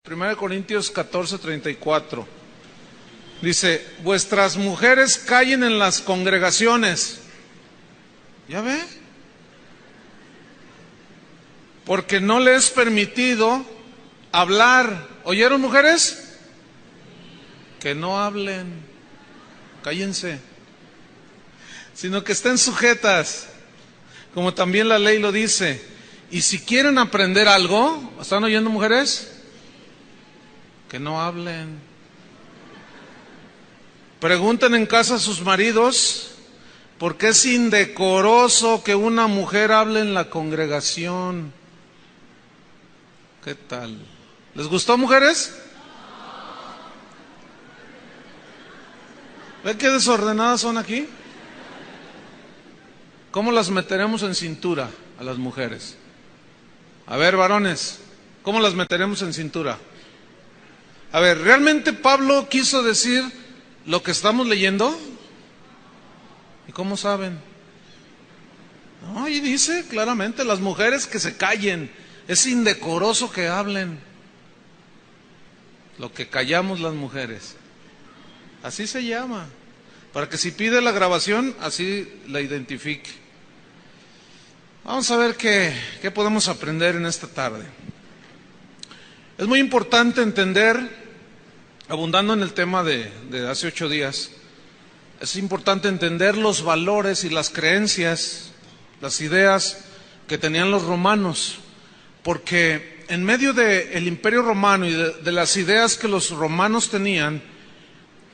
1 Corintios 14:34. Dice, vuestras mujeres callen en las congregaciones. ¿Ya ve? Porque no les es permitido hablar. ¿Oyeron, mujeres? Que no hablen. Cállense. Sino que estén sujetas, como también la ley lo dice. Y si quieren aprender algo, ¿están oyendo, mujeres? Que no hablen. Pregunten en casa a sus maridos, ¿por qué es indecoroso que una mujer hable en la congregación? ¿Qué tal? ¿Les gustó, mujeres? ¿Ven qué desordenadas son aquí? ¿Cómo las meteremos en cintura a las mujeres? A ver, varones, ¿cómo las meteremos en cintura? A ver, ¿realmente Pablo quiso decir lo que estamos leyendo? ¿Y cómo saben? No, y dice claramente, las mujeres que se callen, es indecoroso que hablen. Lo que callamos las mujeres. Así se llama. Para que si pide la grabación, así la identifique. Vamos a ver qué podemos aprender en esta tarde. Es muy importante entender, abundando en el tema de hace 8 días, es importante entender los valores y las creencias, las ideas que tenían los romanos, porque en medio del imperio romano y de las ideas que los romanos tenían,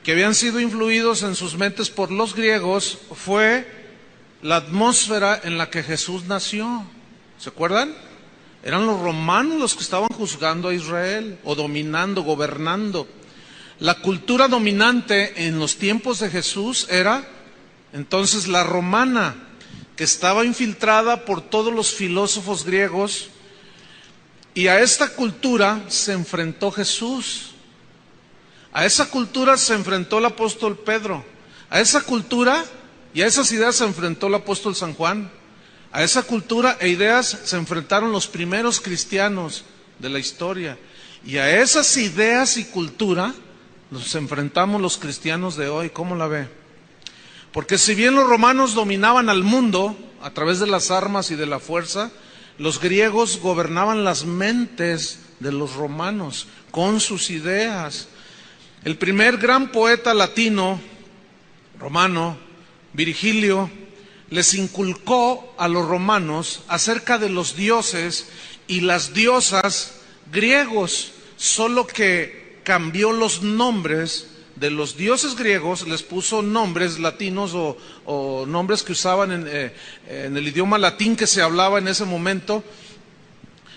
que habían sido influidos en sus mentes por los griegos, fue la atmósfera en la que Jesús nació. ¿Se acuerdan? Eran los romanos los que estaban juzgando a Israel, o dominando, gobernando. La cultura dominante en los tiempos de Jesús era entonces la romana, que estaba infiltrada por todos los filósofos griegos, y a esta cultura se enfrentó Jesús. A esa cultura se enfrentó el apóstol Pedro. A esa cultura y a esas ideas se enfrentó el apóstol San Juan. A esa cultura e ideas se enfrentaron los primeros cristianos de la historia. Y a esas ideas y cultura nos enfrentamos los cristianos de hoy. ¿Cómo la ve? Porque si bien los romanos dominaban al mundo a través de las armas y de la fuerza, los griegos gobernaban las mentes de los romanos con sus ideas. El primer gran poeta latino, romano, Virgilio, les inculcó a los romanos acerca de los dioses y las diosas griegos, solo que cambió los nombres de los dioses griegos, les puso nombres latinos o nombres que usaban en el idioma latín que se hablaba en ese momento.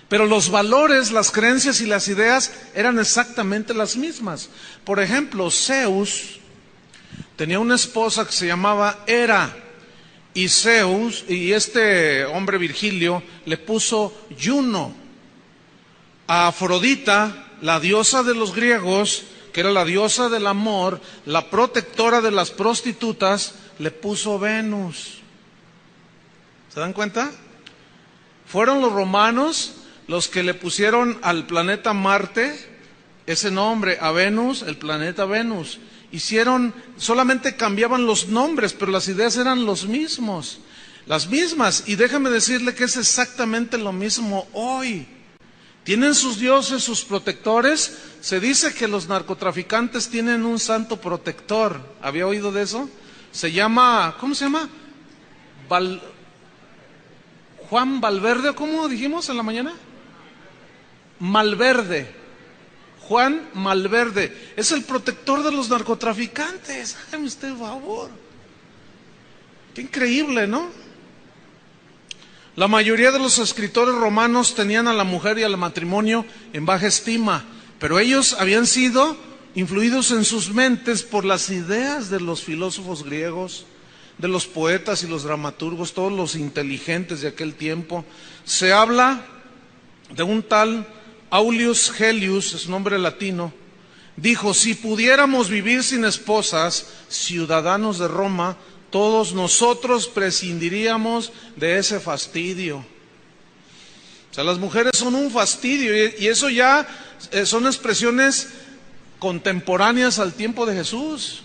Pero los valores, las creencias y las ideas eran exactamente las mismas. Por ejemplo, Zeus tenía una esposa que se llamaba Hera, y Zeus, y este hombre Virgilio, le puso Juno. A Afrodita, la diosa de los griegos, que era la diosa del amor, la protectora de las prostitutas, le puso Venus. ¿Se dan cuenta? Fueron los romanos los que le pusieron al planeta Marte ese nombre, a Venus, el planeta Venus. Solamente cambiaban los nombres, pero las ideas eran las mismas. Y déjame decirle que es exactamente lo mismo hoy. Tienen sus dioses, sus protectores. Se dice que los narcotraficantes tienen un santo protector. ¿Había oído de eso? Se llama, ¿cómo se llama? Juan Valverde, ¿cómo dijimos en la mañana? Malverde. Juan Malverde es el protector de los narcotraficantes. Hágame usted favor. Qué increíble, ¿no? La mayoría de los escritores romanos tenían a la mujer y al matrimonio en baja estima, pero ellos habían sido influidos en sus mentes por las ideas de los filósofos griegos, de los poetas y los dramaturgos, todos los inteligentes de aquel tiempo. Se habla de un tal Aulus Gellius, es un nombre latino, dijo, si pudiéramos vivir sin esposas, ciudadanos de Roma, todos nosotros prescindiríamos de ese fastidio. O sea, las mujeres son un fastidio y eso ya son expresiones contemporáneas al tiempo de Jesús.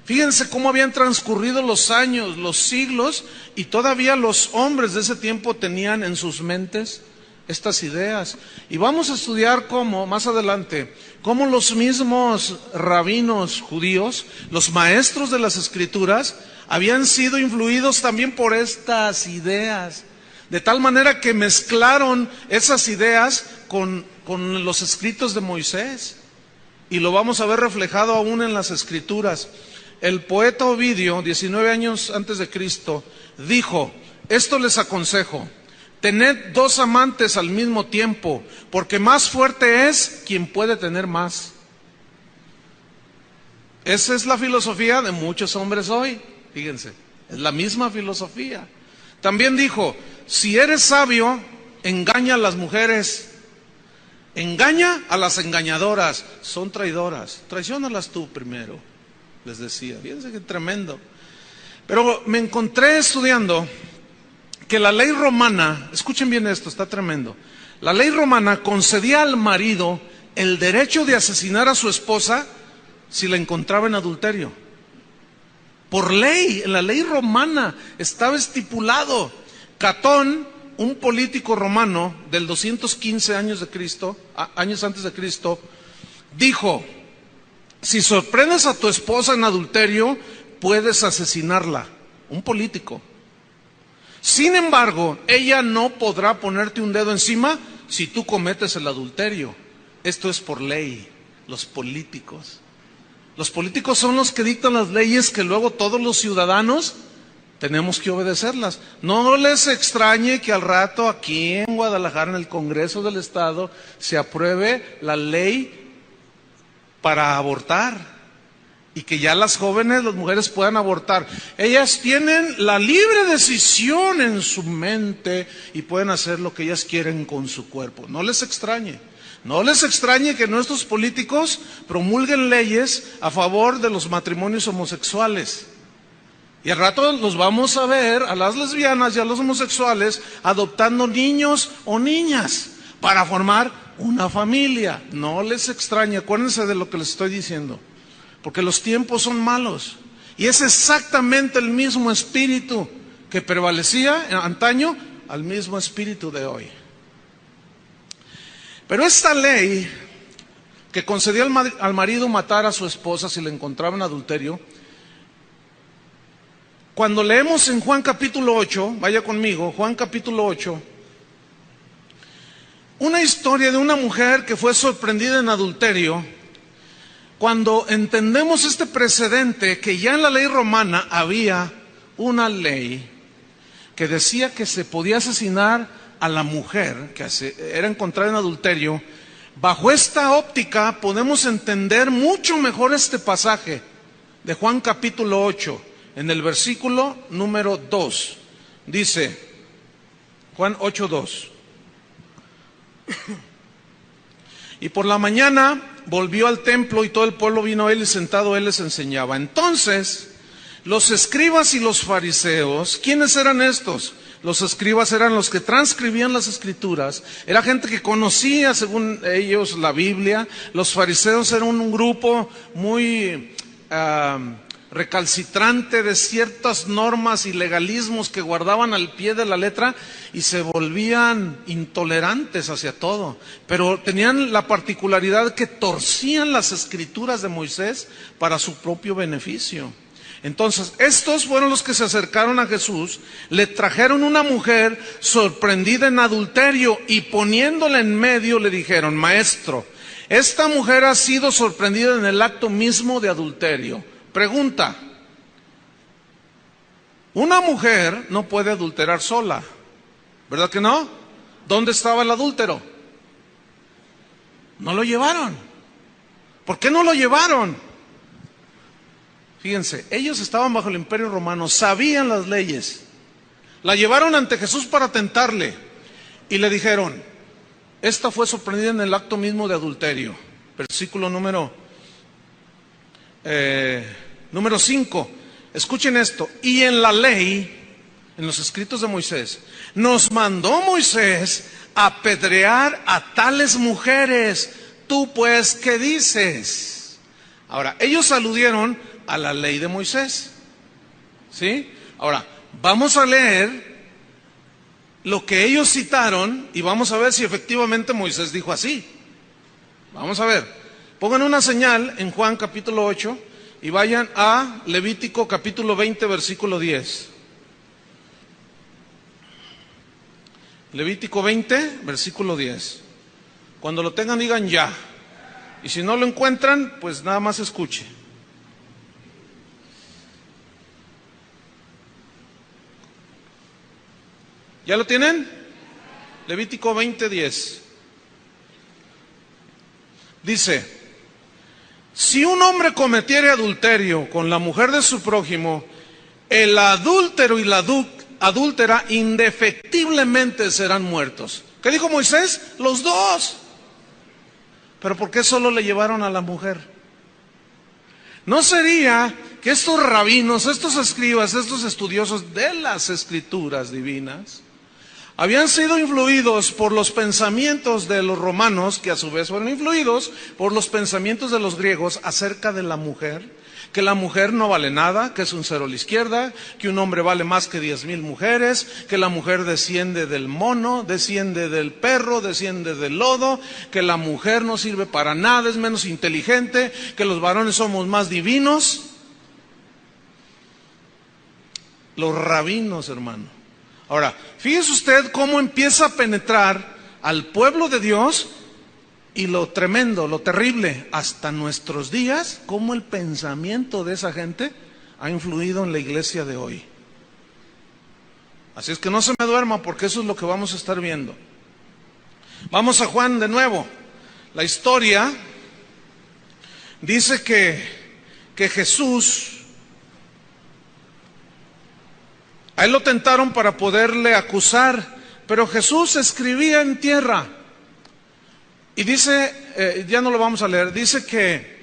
Fíjense cómo habían transcurrido los años, los siglos, y todavía los hombres de ese tiempo tenían en sus mentes estas ideas. Y vamos a estudiar cómo, más adelante, cómo los mismos rabinos judíos, los maestros de las Escrituras, habían sido influidos también por estas ideas, de tal manera que mezclaron esas ideas con los escritos de Moisés. Y lo vamos a ver reflejado aún en las Escrituras. El poeta Ovidio, 19 años antes de Cristo, dijo: esto les aconsejo, tened 2 amantes al mismo tiempo, porque más fuerte es quien puede tener más. Esa es la filosofía de muchos hombres hoy, fíjense, es la misma filosofía. También dijo: si eres sabio, engaña a las mujeres, engaña a las engañadoras, son traidoras, traiciónalas tú primero, les decía. Fíjense qué tremendo. Pero me encontré estudiando que la ley romana, escuchen bien esto, está tremendo. La ley romana concedía al marido el derecho de asesinar a su esposa si la encontraba en adulterio. Por ley, en la ley romana estaba estipulado. Catón, un político romano del 215 años antes de Cristo, dijo: si sorprendes a tu esposa en adulterio, puedes asesinarla. Un político. Sin embargo, ella no podrá ponerte un dedo encima si tú cometes el adulterio. Esto es por ley. Los políticos son los que dictan las leyes que luego todos los ciudadanos tenemos que obedecerlas. No les extrañe que al rato aquí en Guadalajara, en el Congreso del Estado, se apruebe la ley para abortar. Y que ya las jóvenes, las mujeres puedan abortar. Ellas tienen la libre decisión en su mente y pueden hacer lo que ellas quieren con su cuerpo. No les extrañe. No les extrañe que nuestros políticos promulguen leyes a favor de los matrimonios homosexuales. Y al rato los vamos a ver a las lesbianas y a los homosexuales adoptando niños o niñas para formar una familia. No les extrañe, acuérdense de lo que les estoy diciendo. Porque los tiempos son malos. Y es exactamente el mismo espíritu que prevalecía antaño al mismo espíritu de hoy. Pero esta ley que concedía al marido matar a su esposa si la encontraba en adulterio, cuando leemos en Juan capítulo 8, vaya conmigo, Juan capítulo 8, una historia de una mujer que fue sorprendida en adulterio. Cuando entendemos este precedente, que ya en la ley romana había una ley que decía que se podía asesinar a la mujer que era encontrada en adulterio, bajo esta óptica podemos entender mucho mejor este pasaje de Juan capítulo 8, en el versículo número 2. Dice, Juan 8:2. Y por la mañana volvió al templo y todo el pueblo vino a él y sentado él les enseñaba. Entonces, los escribas y los fariseos, ¿quiénes eran estos? Los escribas eran los que transcribían las escrituras, era gente que conocía según ellos la Biblia. Los fariseos eran un grupo muy recalcitrante de ciertas normas y legalismos que guardaban al pie de la letra y se volvían intolerantes hacia todo, pero tenían la particularidad que torcían las escrituras de Moisés para su propio beneficio. Entonces, estos fueron los que se acercaron a Jesús, le trajeron una mujer sorprendida en adulterio y poniéndola en medio le dijeron: Maestro, esta mujer ha sido sorprendida en el acto mismo de adulterio. Pregunta: una mujer no puede adulterar sola, ¿verdad que no? ¿Dónde estaba el adúltero? No lo llevaron. ¿Por qué no lo llevaron? Fíjense, ellos estaban bajo el Imperio Romano, sabían las leyes. La llevaron ante Jesús para tentarle y le dijeron: esta fue sorprendida en el acto mismo de adulterio. Versículo número 5. Escuchen esto. Y en la ley, en los escritos de Moisés, nos mandó Moisés apedrear a tales mujeres. Tú pues, ¿qué dices? Ahora, ellos aludieron a la ley de Moisés, ¿sí? Ahora, vamos a leer lo que ellos citaron y vamos a ver si efectivamente Moisés dijo así. Vamos a ver. Pongan una señal en Juan capítulo 8 y vayan a Levítico capítulo 20, versículo 10. Levítico 20, versículo 10. Cuando lo tengan, digan ya. Y si no lo encuentran, pues nada más escuche. ¿Ya lo tienen? Levítico 20, 10. Dice: si un hombre cometiere adulterio con la mujer de su prójimo, el adúltero y la adúltera indefectiblemente serán muertos. ¿Qué dijo Moisés? Los dos. ¿Pero por qué solo le llevaron a la mujer? ¿No sería que estos rabinos, estos escribas, estos estudiosos de las escrituras divinas habían sido influidos por los pensamientos de los romanos, que a su vez fueron influidos por los pensamientos de los griegos acerca de la mujer? Que la mujer no vale nada, que es un cero a la izquierda, que un hombre vale más que 10,000 mujeres, que la mujer desciende del mono, desciende del perro, desciende del lodo, que la mujer no sirve para nada, es menos inteligente, que los varones somos más divinos. Los rabinos, hermano. Ahora, fíjese usted cómo empieza a penetrar al pueblo de Dios, y lo tremendo, lo terrible, hasta nuestros días, cómo el pensamiento de esa gente ha influido en la iglesia de hoy. Así es que no se me duerma, porque eso es lo que vamos a estar viendo. Vamos a Juan de nuevo. La historia dice que Jesús, a él lo tentaron para poderle acusar, pero Jesús escribía en tierra. Y dice, ya no lo vamos a leer, dice que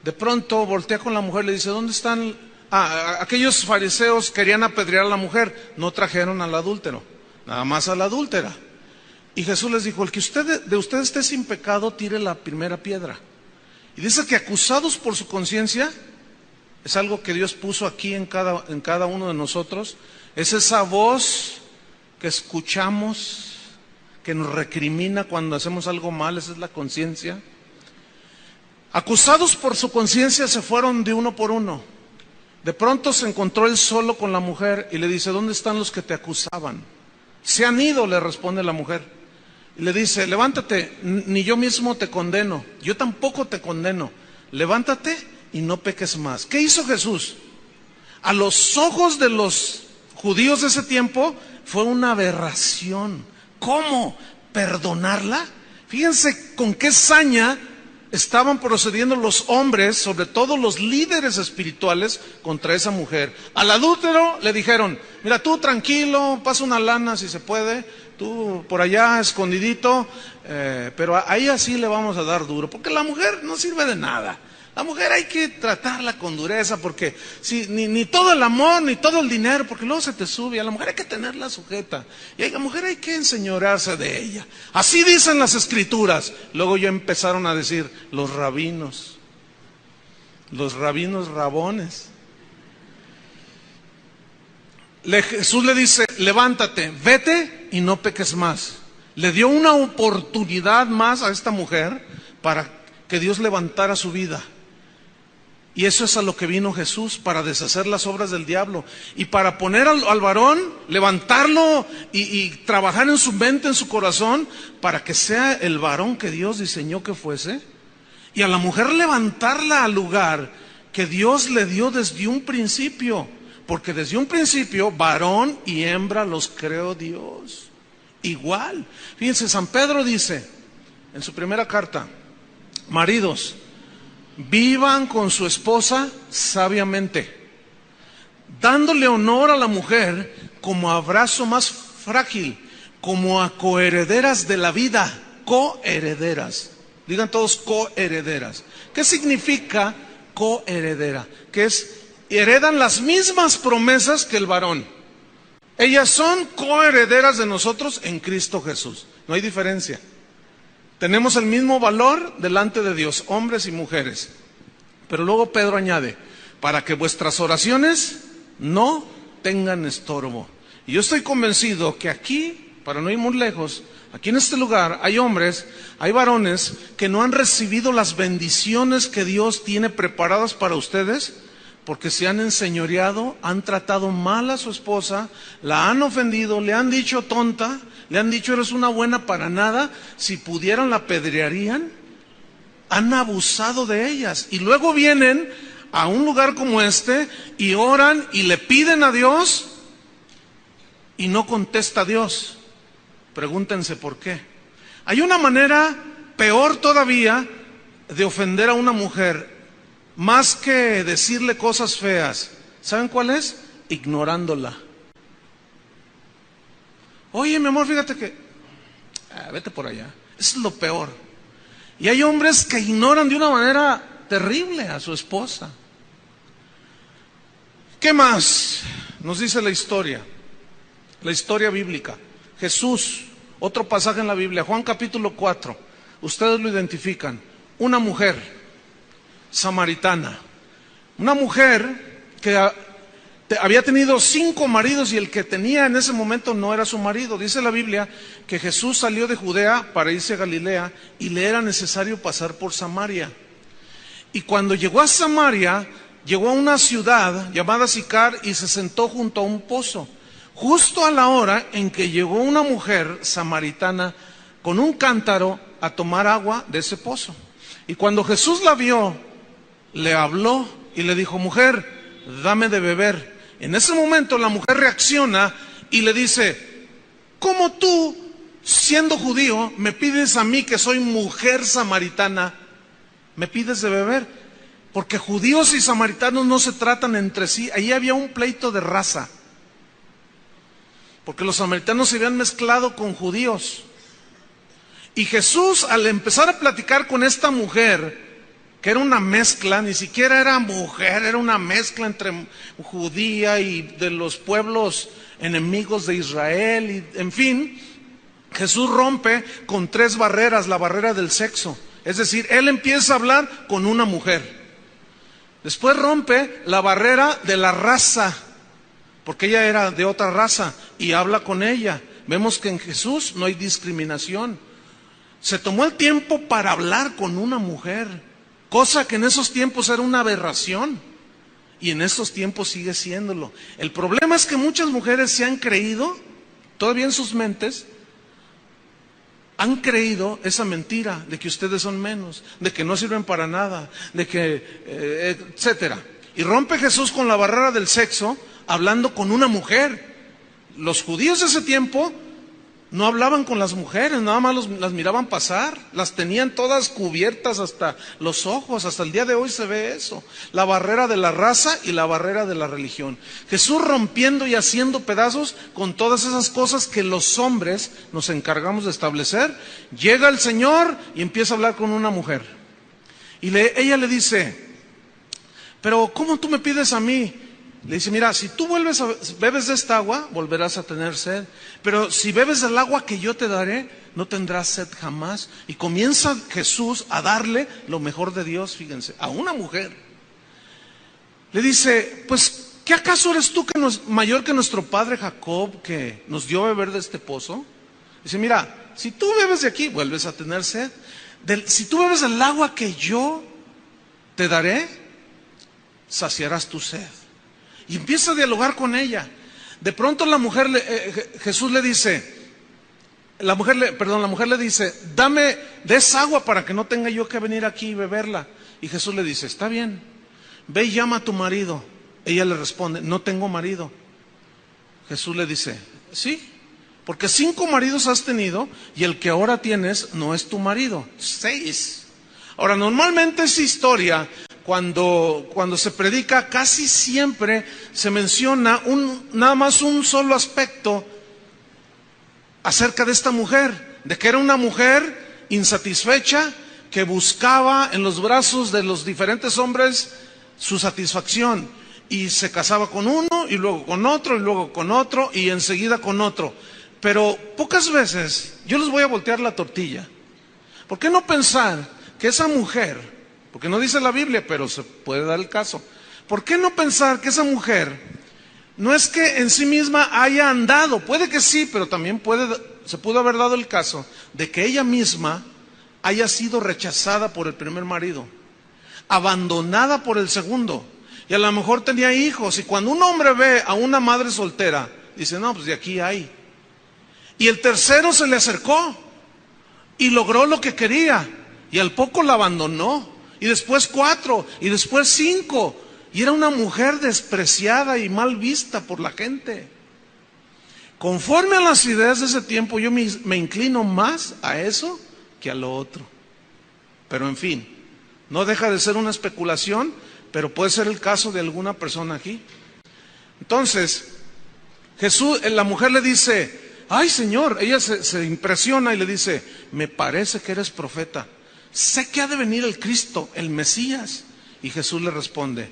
de pronto voltea con la mujer y le dice: ¿dónde están? Aquellos fariseos querían apedrear a la mujer, no trajeron al adúltero, nada más a la adúltera. Y Jesús les dijo: el que de usted esté sin pecado, tire la primera piedra. Y dice que acusados por su conciencia, es algo que Dios puso aquí en cada uno de nosotros, es esa voz que escuchamos, que nos recrimina cuando hacemos algo mal, esa es la conciencia. Acusados por su conciencia, se fueron de uno por uno. De pronto se encontró él solo con la mujer y le dice: ¿dónde están los que te acusaban? Se han ido, le responde la mujer. Y le dice: levántate, ni yo mismo te condeno, yo tampoco te condeno. Levántate y no peques más. ¿Qué hizo Jesús? A los ojos de los judíos de ese tiempo fue una aberración. ¿Cómo perdonarla? Fíjense con qué saña estaban procediendo los hombres, sobre todo los líderes espirituales, contra esa mujer. Al adúltero le dijeron: mira, tú tranquilo, pasa una lana si se puede, tú por allá escondidito, pero ahí así le vamos a dar duro, porque la mujer no sirve de nada. La mujer hay que tratarla con dureza, porque si, ni todo el amor, ni todo el dinero, porque luego se te sube. A la mujer hay que tenerla sujeta, y a la mujer hay que enseñorearse de ella. Así dicen las escrituras. Luego ya empezaron a decir los rabinos rabones. Jesús le dice: levántate, vete y no peques más. Le dio una oportunidad más a esta mujer para que Dios levantara su vida. Y eso es a lo que vino Jesús, para deshacer las obras del diablo y para poner al varón, levantarlo y trabajar en su mente, en su corazón, para que sea el varón que Dios diseñó que fuese, y a la mujer levantarla al lugar que Dios le dio desde un principio, porque desde un principio varón y hembra los creó Dios igual. Fíjense, San Pedro dice en su primera carta: maridos, vivan con su esposa sabiamente, dándole honor a la mujer como abrazo más frágil, como a coherederas de la vida. Coherederas. Digan todos: coherederas. ¿Qué significa coheredera? Que heredan las mismas promesas que el varón. Ellas son coherederas de nosotros en Cristo Jesús. no hay diferencia. Tenemos el mismo valor delante de Dios, hombres y mujeres. Pero luego Pedro añade, para que vuestras oraciones no tengan estorbo. Y yo estoy convencido que aquí, para no ir muy lejos, aquí en este lugar hay hombres, hay varones que no han recibido las bendiciones que Dios tiene preparadas para ustedes, porque se han enseñoreado, han tratado mal a su esposa, la han ofendido, le han dicho tonta, le han dicho eres una buena para nada, si pudieran la apedrearían, han abusado de ellas. Y luego vienen a un lugar como este y oran y le piden a Dios y no contesta a Dios. Pregúntense por qué. Hay una manera peor todavía de ofender a una mujer, más que decirle cosas feas. ¿Saben cuál es? Ignorándola. Oye, mi amor, fíjate que... vete por allá. Eso es lo peor. Y hay hombres que ignoran de una manera terrible a su esposa. ¿Qué más nos dice la historia? La historia bíblica. Jesús, otro pasaje en la Biblia, Juan capítulo 4. Ustedes lo identifican. Una mujer samaritana, una mujer que había tenido 5 maridos y el que tenía en ese momento no era su marido. Dice la Biblia que Jesús salió de Judea para irse a Galilea y le era necesario pasar por Samaria. Y cuando llegó a Samaria, llegó a una ciudad llamada Sicar y se sentó junto a un pozo. Justo a la hora en que llegó una mujer samaritana con un cántaro a tomar agua de ese pozo. Y cuando Jesús la vio, le habló y le dijo, mujer, dame de beber. En ese momento la mujer reacciona y le dice, ¿cómo tú, siendo judío, me pides a mí que soy mujer samaritana, me pides de beber? Porque judíos y samaritanos no se tratan entre sí. Ahí había un pleito de raza, porque los samaritanos se habían mezclado con judíos. Y Jesús, al empezar a platicar con esta mujer, que era una mezcla, ni siquiera era mujer, era una mezcla entre judía y de los pueblos enemigos de Israel, y en fin, Jesús rompe con 3 barreras, la barrera del sexo. Es decir, Él empieza a hablar con una mujer. Después rompe la barrera de la raza, porque ella era de otra raza, y habla con ella. Vemos que en Jesús no hay discriminación. Se tomó el tiempo para hablar con una mujer, cosa que en esos tiempos era una aberración, y en estos tiempos sigue siéndolo. El problema es que muchas mujeres se han creído, todavía en sus mentes, han creído esa mentira de que ustedes son menos, de que no sirven para nada, de que, etcétera. Y rompe Jesús con la barrera del sexo, hablando con una mujer. Los judíos de ese tiempo no hablaban con las mujeres, nada más las miraban pasar, las tenían todas cubiertas hasta los ojos. Hasta el día de hoy se ve eso, la barrera de la raza y la barrera de la religión. Jesús rompiendo y haciendo pedazos con todas esas cosas que los hombres nos encargamos de establecer. Llega el Señor y empieza a hablar con una mujer, y ella le dice, pero ¿cómo tú me pides a mí? Le dice, mira, si tú bebes de esta agua, volverás a tener sed. Pero si bebes del agua que yo te daré, no tendrás sed jamás. Y comienza Jesús a darle lo mejor de Dios, fíjense, a una mujer. Le dice, pues, ¿qué acaso eres tú mayor que nuestro padre Jacob, que nos dio a beber de este pozo? Dice, mira, si tú bebes de aquí, vuelves a tener sed. Si tú bebes del agua que yo te daré, saciarás tu sed. Y empieza a dialogar con ella. De pronto Jesús le dice, la mujer le dice, dame de esa agua para que no tenga yo que venir aquí y beberla. Y Jesús le dice, está bien, ve y llama a tu marido. Ella le responde, no tengo marido. Jesús le dice, sí, porque 5 maridos has tenido y el que ahora tienes no es tu marido. 6. Ahora, normalmente esa historia, cuando se predica, casi siempre se menciona nada más un solo aspecto acerca de esta mujer, de que era una mujer insatisfecha que buscaba en los brazos de los diferentes hombres su satisfacción, y se casaba con uno y luego con otro y luego con otro y enseguida con otro. Pero pocas veces yo les voy a voltear la tortilla. ¿Por qué no pensar que esa mujer, porque no dice la Biblia, pero se puede dar el caso, ¿por qué no pensar que esa mujer no es que en sí misma haya andado? Puede que sí, pero también se pudo haber dado el caso de que ella misma haya sido rechazada por el primer marido, abandonada por el segundo, y a lo mejor tenía hijos, y cuando un hombre ve a una madre soltera, dice, no, pues de aquí hay. Y el tercero se le acercó y logró lo que quería, y al poco la abandonó, y después 4, y después 5, y era una mujer despreciada y mal vista por la gente. Conforme a las ideas de ese tiempo, yo me inclino más a eso que a lo otro. Pero en fin, no deja de ser una especulación, pero puede ser el caso de alguna persona aquí. Entonces, la mujer le dice, ay Señor, ella se impresiona y le dice, me parece que eres profeta, sé que ha de venir el Cristo, el Mesías. Y Jesús le responde,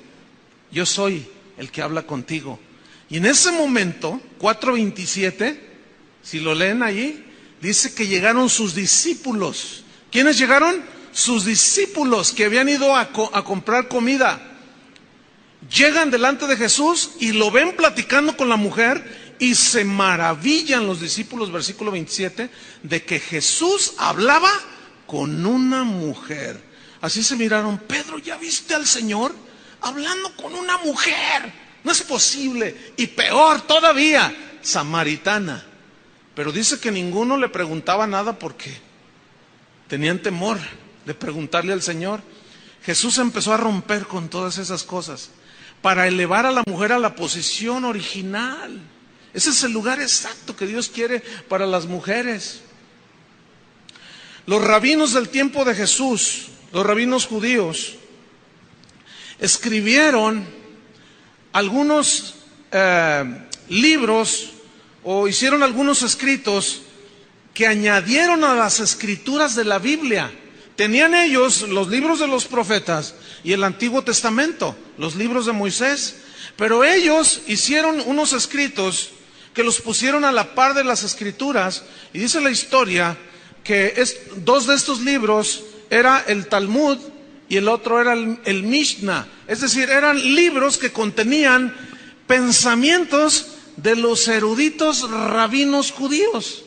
yo soy el que habla contigo. Y en ese momento, 4:27, si lo leen allí, dice que llegaron sus discípulos. ¿Quiénes llegaron? Sus discípulos que habían ido a comprar comida. Llegan delante de Jesús y lo ven platicando con la mujer y se maravillan los discípulos, versículo 27, de que Jesús hablaba con una mujer. Así se miraron, Pedro, ¿ya viste al Señor hablando con una mujer? No es posible. Y peor todavía, samaritana. Pero dice que ninguno le preguntaba nada porque tenían temor de preguntarle al Señor. Jesús empezó a romper con todas esas cosas para elevar a la mujer a la posición original. Ese es el lugar exacto que Dios quiere para las mujeres. Los rabinos del tiempo de Jesús, los rabinos judíos, escribieron algunos libros o hicieron algunos escritos que añadieron a las escrituras de la Biblia. Tenían ellos los libros de los profetas y el Antiguo Testamento, los libros de Moisés, pero ellos hicieron unos escritos que los pusieron a la par de las escrituras, y dice la historia que dos de estos libros era el Talmud y el otro era el Mishnah. Es decir, eran libros que contenían pensamientos de los eruditos rabinos judíos.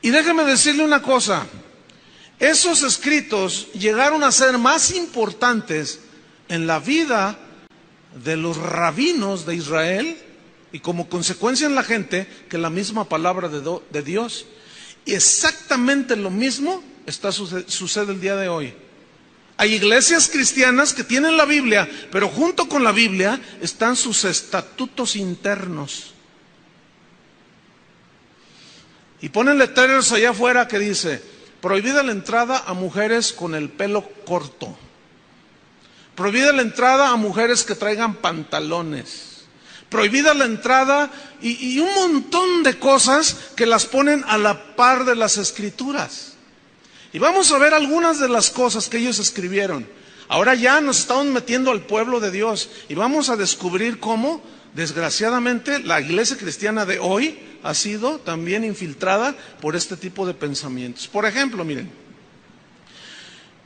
Y déjeme decirle una cosa, esos escritos llegaron a ser más importantes en la vida de los rabinos de Israel y como consecuencia en la gente que la misma palabra de Dios. Y exactamente lo mismo sucede el día de hoy. Hay iglesias cristianas que tienen la Biblia, pero junto con la Biblia están sus estatutos internos. Y ponen letreros allá afuera que dice, prohibida la entrada a mujeres con el pelo corto. Prohibida la entrada a mujeres que traigan pantalones. Prohibida la entrada y un montón de cosas que las ponen a la par de las escrituras. Y vamos a ver algunas de las cosas que ellos escribieron. Ahora ya nos estamos metiendo al pueblo de Dios y vamos a descubrir cómo, desgraciadamente, la iglesia cristiana de hoy ha sido también infiltrada por este tipo de pensamientos. Por ejemplo, miren,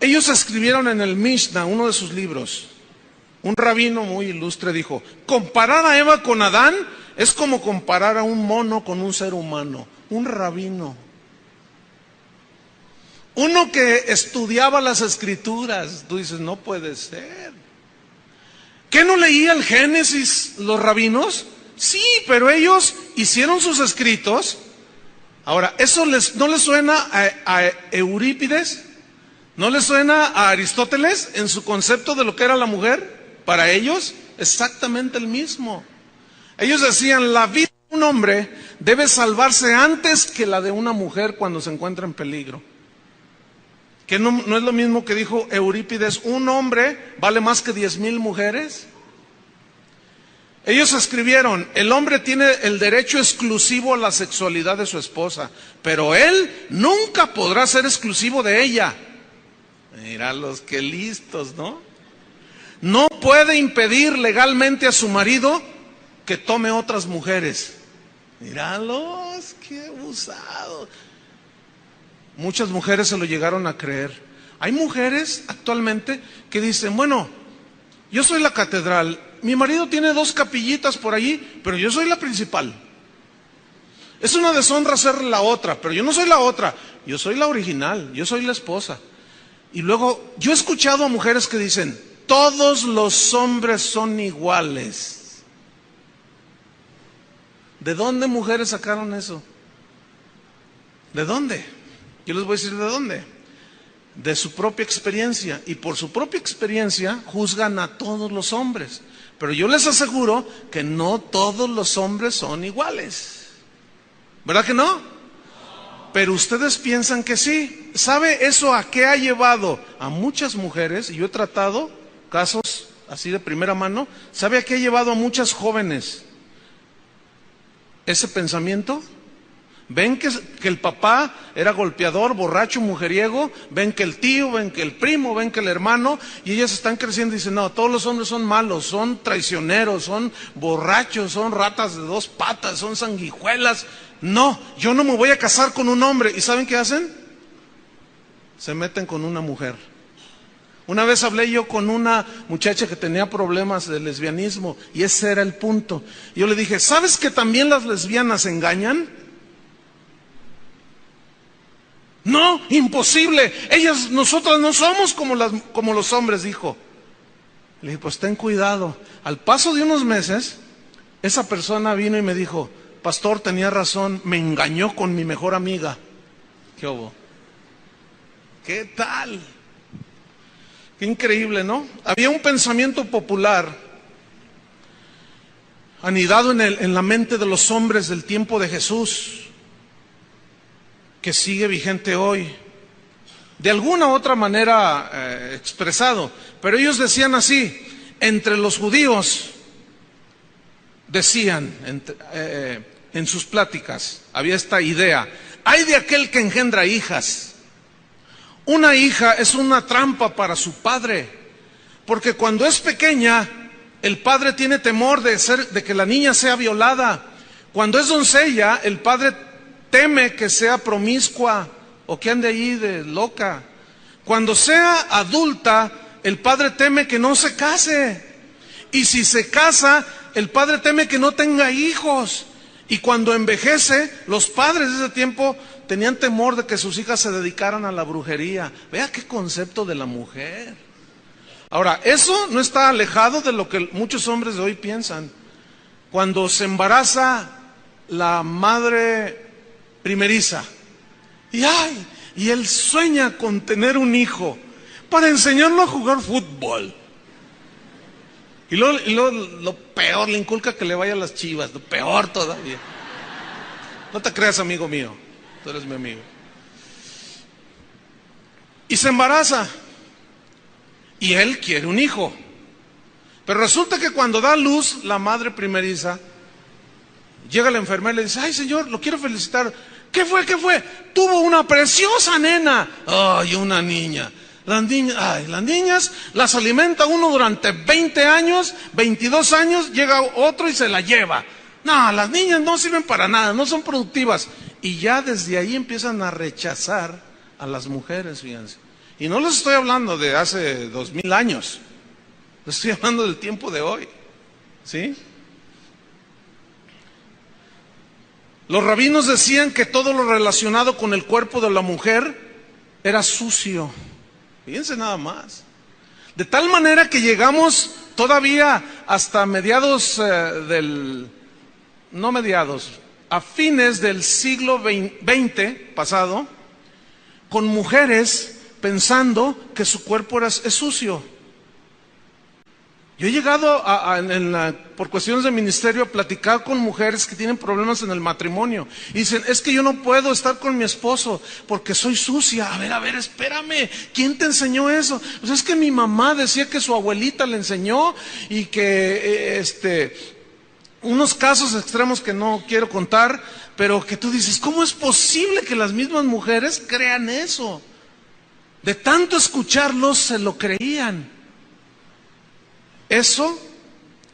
ellos escribieron en el Mishnah, uno de sus libros, un rabino muy ilustre dijo, comparar a Eva con Adán es como comparar a un mono con un ser humano. Un rabino. Uno que estudiaba las escrituras. Tú dices, no puede ser. ¿Qué no leía el Génesis los rabinos? Sí, pero ellos hicieron sus escritos. Ahora, ¿eso no les suena a Eurípides? ¿No les suena a Aristóteles en su concepto de lo que era la mujer? Para ellos, exactamente el mismo. Ellos decían, la vida de un hombre debe salvarse antes que la de una mujer cuando se encuentra en peligro. Que no es lo mismo que dijo Eurípides, un hombre vale más que 10,000 mujeres. Ellos escribieron, el hombre tiene el derecho exclusivo a la sexualidad de su esposa, pero él nunca podrá ser exclusivo de ella. Mira los que listos, ¿no? No puede impedir legalmente a su marido que tome otras mujeres. Míralos, qué abusado. Muchas mujeres se lo llegaron a creer. Hay mujeres actualmente que dicen, bueno, yo soy la catedral, mi marido tiene 2 capillitas por allí, pero yo soy la principal. Es una deshonra ser la otra, pero yo no soy la otra, yo soy la original, yo soy la esposa. Y luego, yo he escuchado a mujeres que dicen, todos los hombres son iguales. ¿De dónde mujeres sacaron eso? ¿De dónde? Yo les voy a decir de dónde. De su propia experiencia. Y por su propia experiencia juzgan a todos los hombres. Pero yo les aseguro que no todos los hombres son iguales. ¿Verdad que no? Pero ustedes piensan que sí. ¿Sabe eso a qué ha llevado a muchas mujeres? Y yo he tratado casos así de primera mano. ¿Sabe a qué ha llevado a muchas jóvenes ese pensamiento? Ven que el papá era golpeador, borracho, mujeriego, ven que el tío, ven que el primo, ven que el hermano, y ellas están creciendo y dicen, no, todos los hombres son malos, son traicioneros, son borrachos, son ratas de 2 patas, son sanguijuelas. No, yo no me voy a casar con un hombre. ¿Y saben qué hacen? Se meten con una mujer. Una vez hablé yo con una muchacha que tenía problemas de lesbianismo, y ese era el punto. Yo le dije, ¿sabes que también las lesbianas engañan? No, imposible. Nosotras no somos como los hombres, dijo. Le dije, pues ten cuidado. Al paso de unos meses, esa persona vino y me dijo, pastor, tenía razón, me engañó con mi mejor amiga. ¿Qué hubo? ¿Qué tal? Qué increíble, ¿no? Había un pensamiento popular anidado en la mente de los hombres del tiempo de Jesús, que sigue vigente hoy, de alguna u otra manera expresado, pero ellos decían así, entre los judíos, decían en sus pláticas, había esta idea, hay de aquel que engendra hijas, una hija es una trampa para su padre, porque cuando es pequeña, el padre tiene temor de que la niña sea violada, cuando es doncella, el padre teme que sea promiscua o que ande allí de loca. Cuando sea adulta, el padre teme que no se case. Y si se casa, el padre teme que no tenga hijos. Y cuando envejece, los padres de ese tiempo tenían temor de que sus hijas se dedicaran a la brujería. Vea qué concepto de la mujer. Ahora, eso no está alejado de lo que muchos hombres de hoy piensan. Cuando se embaraza la madre primeriza, y él sueña con tener un hijo para enseñarlo a jugar fútbol. Y lo peor, le inculca que le vaya a las Chivas, lo peor todavía. No te creas, amigo mío, tú eres mi amigo. Y se embaraza, y él quiere un hijo. Pero resulta que cuando da luz la madre primeriza, llega la enfermera y le dice, ay señor, lo quiero felicitar. ¿Qué fue? Tuvo una preciosa nena. Ay, una niña. Las niñas las alimenta uno durante 20 años, 22 años, llega otro y se la lleva. No, las niñas no sirven para nada, no son productivas. Y ya desde ahí empiezan a rechazar a las mujeres, fíjense. Y no les estoy hablando de hace 2000 años, les estoy hablando del tiempo de hoy. ¿Sí? Los rabinos decían que todo lo relacionado con el cuerpo de la mujer era sucio. Fíjense nada más. De tal manera que llegamos todavía hasta a fines del siglo XX pasado, con mujeres pensando que su cuerpo es sucio. Yo he llegado por cuestiones de ministerio a platicar con mujeres que tienen problemas en el matrimonio. Y dicen, es que yo no puedo estar con mi esposo porque soy sucia. A ver, espérame, ¿quién te enseñó eso? Pues es que mi mamá decía que su abuelita le enseñó y que unos casos extremos que no quiero contar, pero que tú dices, ¿cómo es posible que las mismas mujeres crean eso? De tanto escucharlos se lo creían. Eso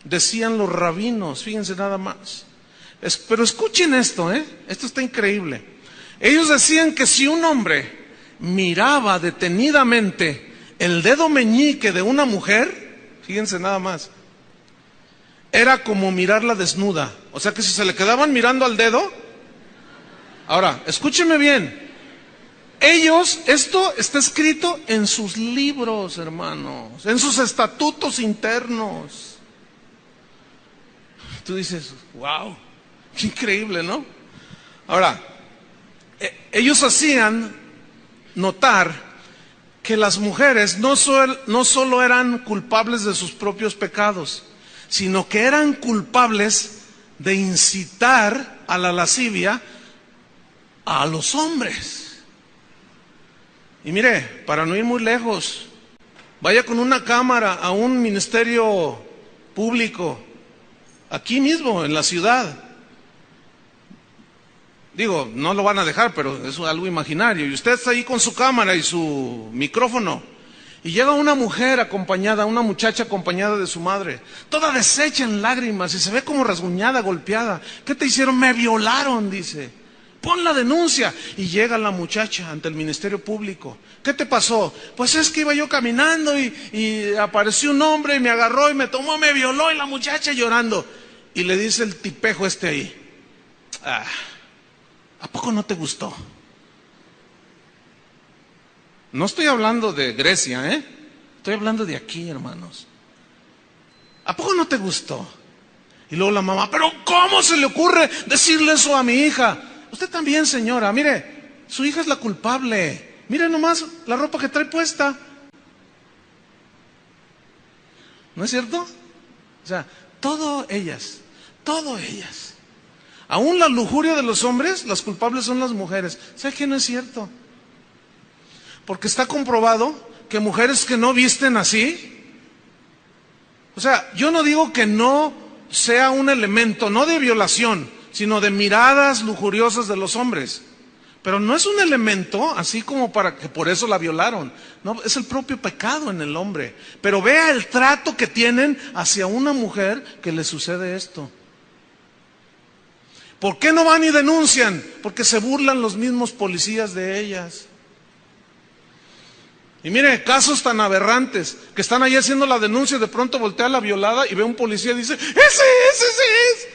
decían los rabinos, fíjense nada más. Pero escuchen esto, esto está increíble. Ellos decían que si un hombre miraba detenidamente el dedo meñique de una mujer, fíjense nada más, era como mirarla desnuda. O sea que si se le quedaban mirando al dedo. Ahora, escúcheme bien. Esto está escrito en sus libros, hermanos, en sus estatutos internos. Tú dices, wow, qué increíble, ¿no? Ahora, ellos hacían notar que las mujeres no solo eran culpables de sus propios pecados, sino que eran culpables de incitar a la lascivia a los hombres. Y mire, para no ir muy lejos, vaya con una cámara a un ministerio público, aquí mismo, en la ciudad. Digo, no lo van a dejar, pero es algo imaginario. Y usted está ahí con su cámara y su micrófono. Y llega una mujer acompañada, una muchacha acompañada de su madre, toda deshecha en lágrimas y se ve como rasguñada, golpeada. ¿Qué te hicieron? Me violaron, dice. Pon la denuncia. Y llega la muchacha ante el ministerio público. ¿Qué te pasó? Pues es que iba yo caminando y apareció un hombre y me agarró y me tomó, me violó, y la muchacha llorando. Y le dice el tipejo ahí, ¿a poco no te gustó? No estoy hablando de Grecia, estoy hablando de aquí, hermanos. ¿A poco no te gustó? Y luego la mamá, ¿pero cómo se le ocurre decirle eso a mi hija? Usted también, señora, mire, su hija es la culpable. Mire nomás la ropa que trae puesta. ¿No es cierto? O sea, todo ellas. Aún la lujuria de los hombres, las culpables son las mujeres. ¿Sabe qué? No es cierto. Porque está comprobado que mujeres que no visten así, o sea, yo no digo que no sea un elemento, no de violación, sino de miradas lujuriosas de los hombres. Pero no es un elemento así como para que por eso la violaron. No, es el propio pecado en el hombre. Pero vea el trato que tienen hacia una mujer que le sucede esto. ¿Por qué no van y denuncian? Porque se burlan los mismos policías de ellas. Y mire, casos tan aberrantes, que están ahí haciendo la denuncia y de pronto voltea la violada y ve a un policía y dice, ¡Ese es!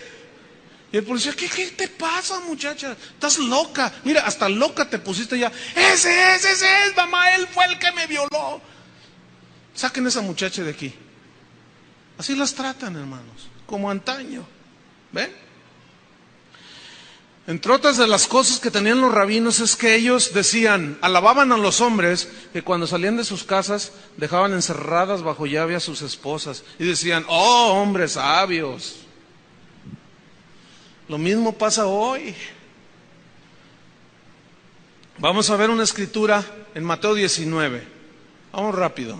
Y el policía, ¿qué te pasa, muchacha? Estás loca. Mira, hasta loca te pusiste ya. Ese es, mamá, él fue el que me violó. Saquen a esa muchacha de aquí. Así las tratan, hermanos, como antaño. ¿Ven? Entre otras de las cosas que tenían los rabinos es que ellos decían, alababan a los hombres que cuando salían de sus casas dejaban encerradas bajo llave a sus esposas. Y decían, oh, hombres sabios. Lo mismo pasa hoy. Vamos a ver una escritura en Mateo 19. Vamos rápido.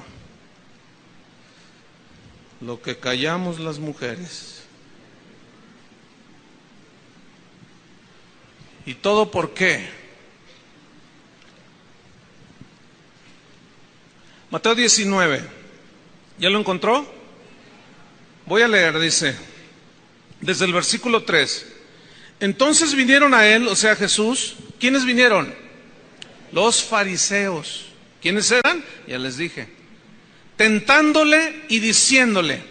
Lo que callamos las mujeres. ¿Y todo por qué? Mateo 19. ¿Ya lo encontró? Voy a leer, dice, desde el versículo 3. Entonces vinieron a él, o sea, Jesús. ¿Quiénes vinieron? Los fariseos. ¿Quiénes eran? Ya les dije. Tentándole y diciéndole,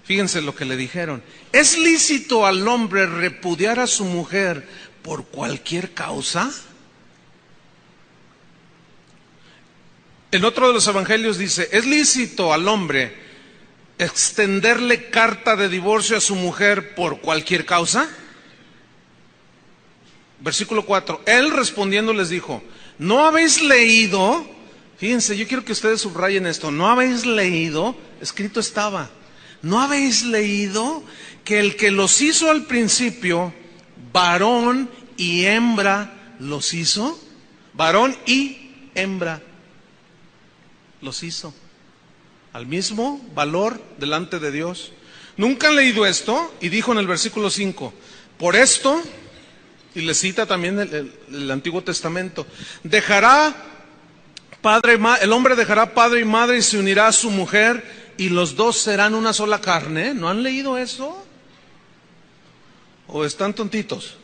fíjense lo que le dijeron, ¿es lícito al hombre repudiar a su mujer por cualquier causa? En otro de los evangelios dice, ¿es lícito al hombre extenderle carta de divorcio a su mujer por cualquier causa? Versículo 4, él respondiendo les dijo, ¿no habéis leído? Fíjense, yo quiero que ustedes subrayen esto, ¿no habéis leído? Escrito estaba, ¿no habéis leído que el que los hizo al principio, varón y hembra los hizo? Varón y hembra los hizo. Al mismo valor delante de Dios. ¿Nunca han leído esto? Y dijo en el versículo 5, por esto... Y le cita también el Antiguo Testamento. El hombre dejará padre y madre y se unirá a su mujer y los dos serán una sola carne. ¿No han leído eso? ¿O están tontitos?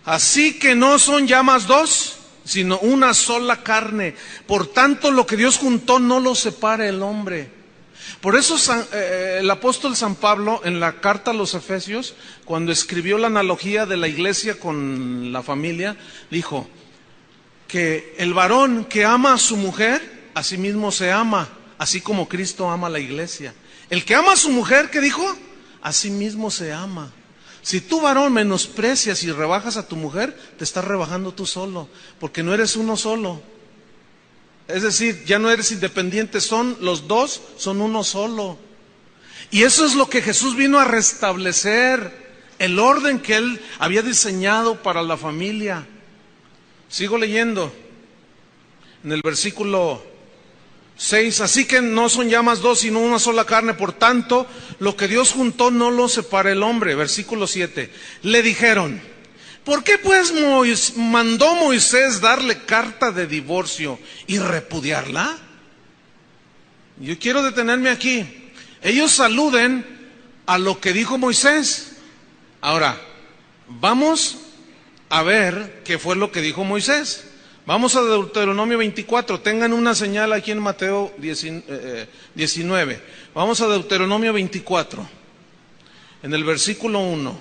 Así que no son ya más dos, sino una sola carne. Por tanto, lo que Dios juntó no lo separa el hombre. Por eso el apóstol San Pablo, en la carta a los Efesios, cuando escribió la analogía de la iglesia con la familia, dijo que el varón que ama a su mujer, a sí mismo se ama, así como Cristo ama a la iglesia. El que ama a su mujer, ¿qué dijo? A sí mismo se ama. Si tú, varón, menosprecias y rebajas a tu mujer, te estás rebajando tú solo, porque no eres uno solo. Es decir, ya no eres independiente, los dos son uno solo. Y eso es lo que Jesús vino a restablecer, el orden que Él había diseñado para la familia. Sigo leyendo en el versículo 6, así que no son ya más dos, sino una sola carne. Por tanto, lo que Dios juntó no lo separa el hombre. Versículo 7, le dijeron: ¿por qué pues mandó Moisés darle carta de divorcio y repudiarla? Yo quiero detenerme aquí. Ellos aluden a lo que dijo Moisés. Ahora, vamos a ver qué fue lo que dijo Moisés. Vamos a Deuteronomio 24. Tengan una señal aquí en Mateo 19. Vamos a Deuteronomio 24, en el versículo 1.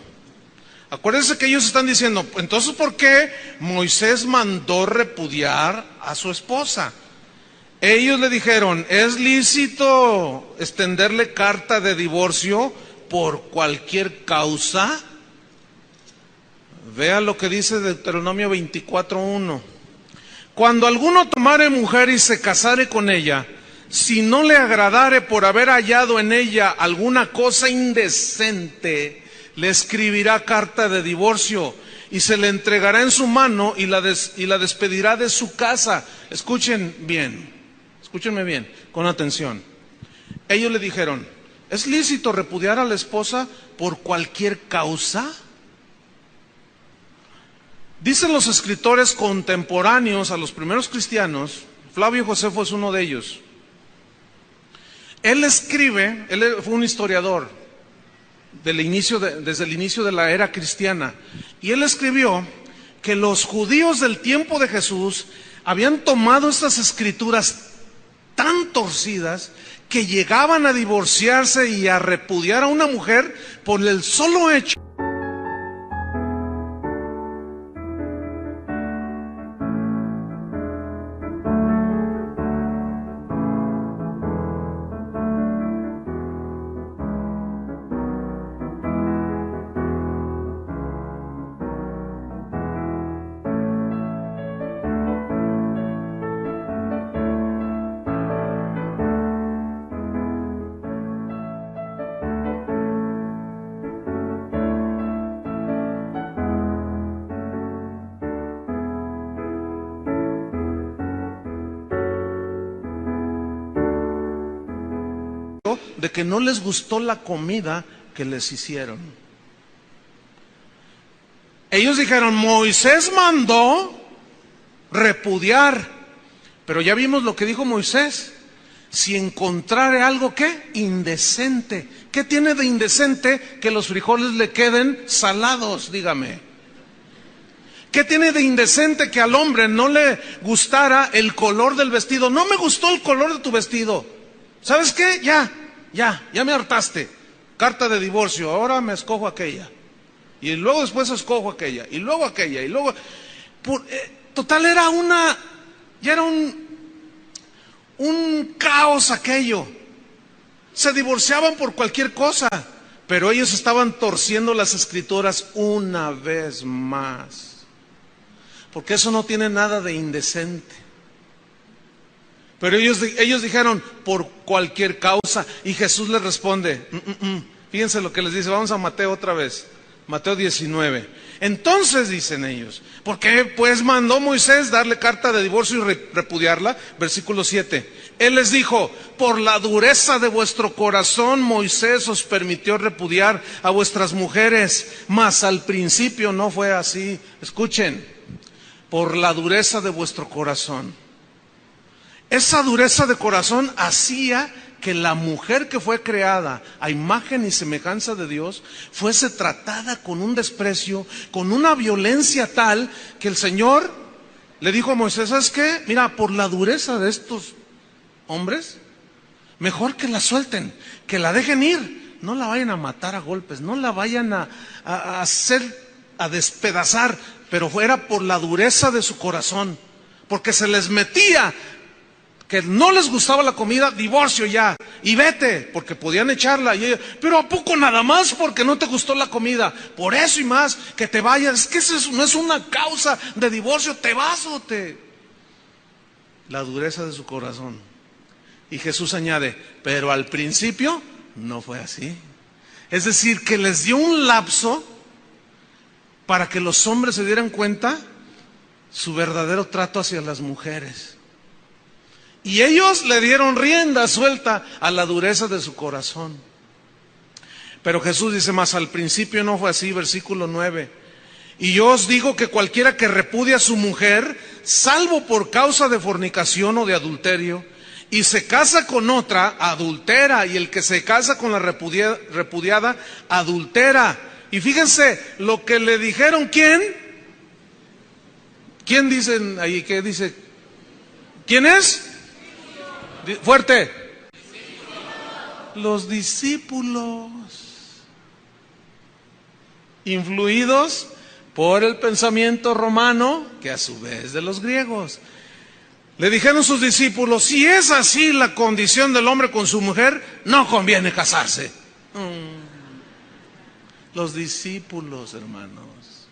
Acuérdense que ellos están diciendo, entonces ¿por qué Moisés mandó repudiar a su esposa? Ellos le dijeron, ¿es lícito extenderle carta de divorcio por cualquier causa? Vea lo que dice Deuteronomio 24:1. Cuando alguno tomare mujer y se casare con ella, si no le agradare por haber hallado en ella alguna cosa indecente, le escribirá carta de divorcio y se le entregará en su mano y la despedirá de su casa. Escúchenme bien, con atención. Ellos le dijeron, ¿es lícito repudiar a la esposa por cualquier causa? Dicen los escritores contemporáneos a los primeros cristianos, Flavio Josefo es uno de ellos. Él escribe, él fue un historiador desde el inicio de la era cristiana, y él escribió que los judíos del tiempo de Jesús habían tomado estas escrituras tan torcidas que llegaban a divorciarse y a repudiar a una mujer por el solo hecho de que no les gustó la comida que les hicieron. Ellos dijeron, Moisés mandó repudiar, pero ya vimos lo que dijo Moisés, si encontrare algo, ¿qué? Indecente. ¿Qué tiene de indecente que los frijoles le queden salados? Dígame. ¿Qué tiene de indecente que al hombre no le gustara el color del vestido? No me gustó el color de tu vestido. ¿Sabes qué? Ya me hartaste. Carta de divorcio, ahora me escojo aquella. Y luego después escojo aquella. Y luego aquella. Y luego... total, ya era un caos aquello. Se divorciaban por cualquier cosa. Pero ellos estaban torciendo las escrituras una vez más. Porque eso no tiene nada de indecente. Pero ellos dijeron, por cualquier causa. Y Jesús les responde, fíjense lo que les dice, vamos a Mateo otra vez. Mateo 19. Entonces dicen ellos, ¿por qué pues mandó Moisés darle carta de divorcio y repudiarla? Versículo 7. Él les dijo, por la dureza de vuestro corazón Moisés os permitió repudiar a vuestras mujeres, mas al principio no fue así. Escuchen, por la dureza de vuestro corazón. Esa dureza de corazón hacía que la mujer que fue creada a imagen y semejanza de Dios fuese tratada con un desprecio, con una violencia tal que el Señor le dijo a Moisés: ¿sabes qué? Mira, por la dureza de estos hombres, mejor que la suelten, que la dejen ir, no la vayan a matar a golpes, no la vayan a despedazar, pero fuera por la dureza de su corazón, porque se les metía que no les gustaba la comida, divorcio ya, y vete, porque podían echarla, y ella: pero ¿a poco nada más porque no te gustó la comida? Por eso y más, que te vayas. Es que eso no es una causa de divorcio, te vas o te... La dureza de su corazón. Y Jesús añade: pero al principio no fue así. Es decir, que les dio un lapso para que los hombres se dieran cuenta su verdadero trato hacia las mujeres. Y ellos le dieron rienda suelta a la dureza de su corazón. Pero Jesús dice más: al principio no fue así, versículo 9. Y yo os digo que cualquiera que repudia a su mujer, salvo por causa de fornicación o de adulterio, y se casa con otra, adultera, y el que se casa con la repudiada, adultera. Y fíjense lo que le dijeron. ¿Quién? ¿Quién dicen ahí? ¿Qué dice? ¿Quién es? Fuerte. Los discípulos, influidos por el pensamiento romano, que a su vez de los griegos. Le dijeron sus discípulos: si es así la condición del hombre con su mujer, no conviene casarse. Los discípulos, hermanos,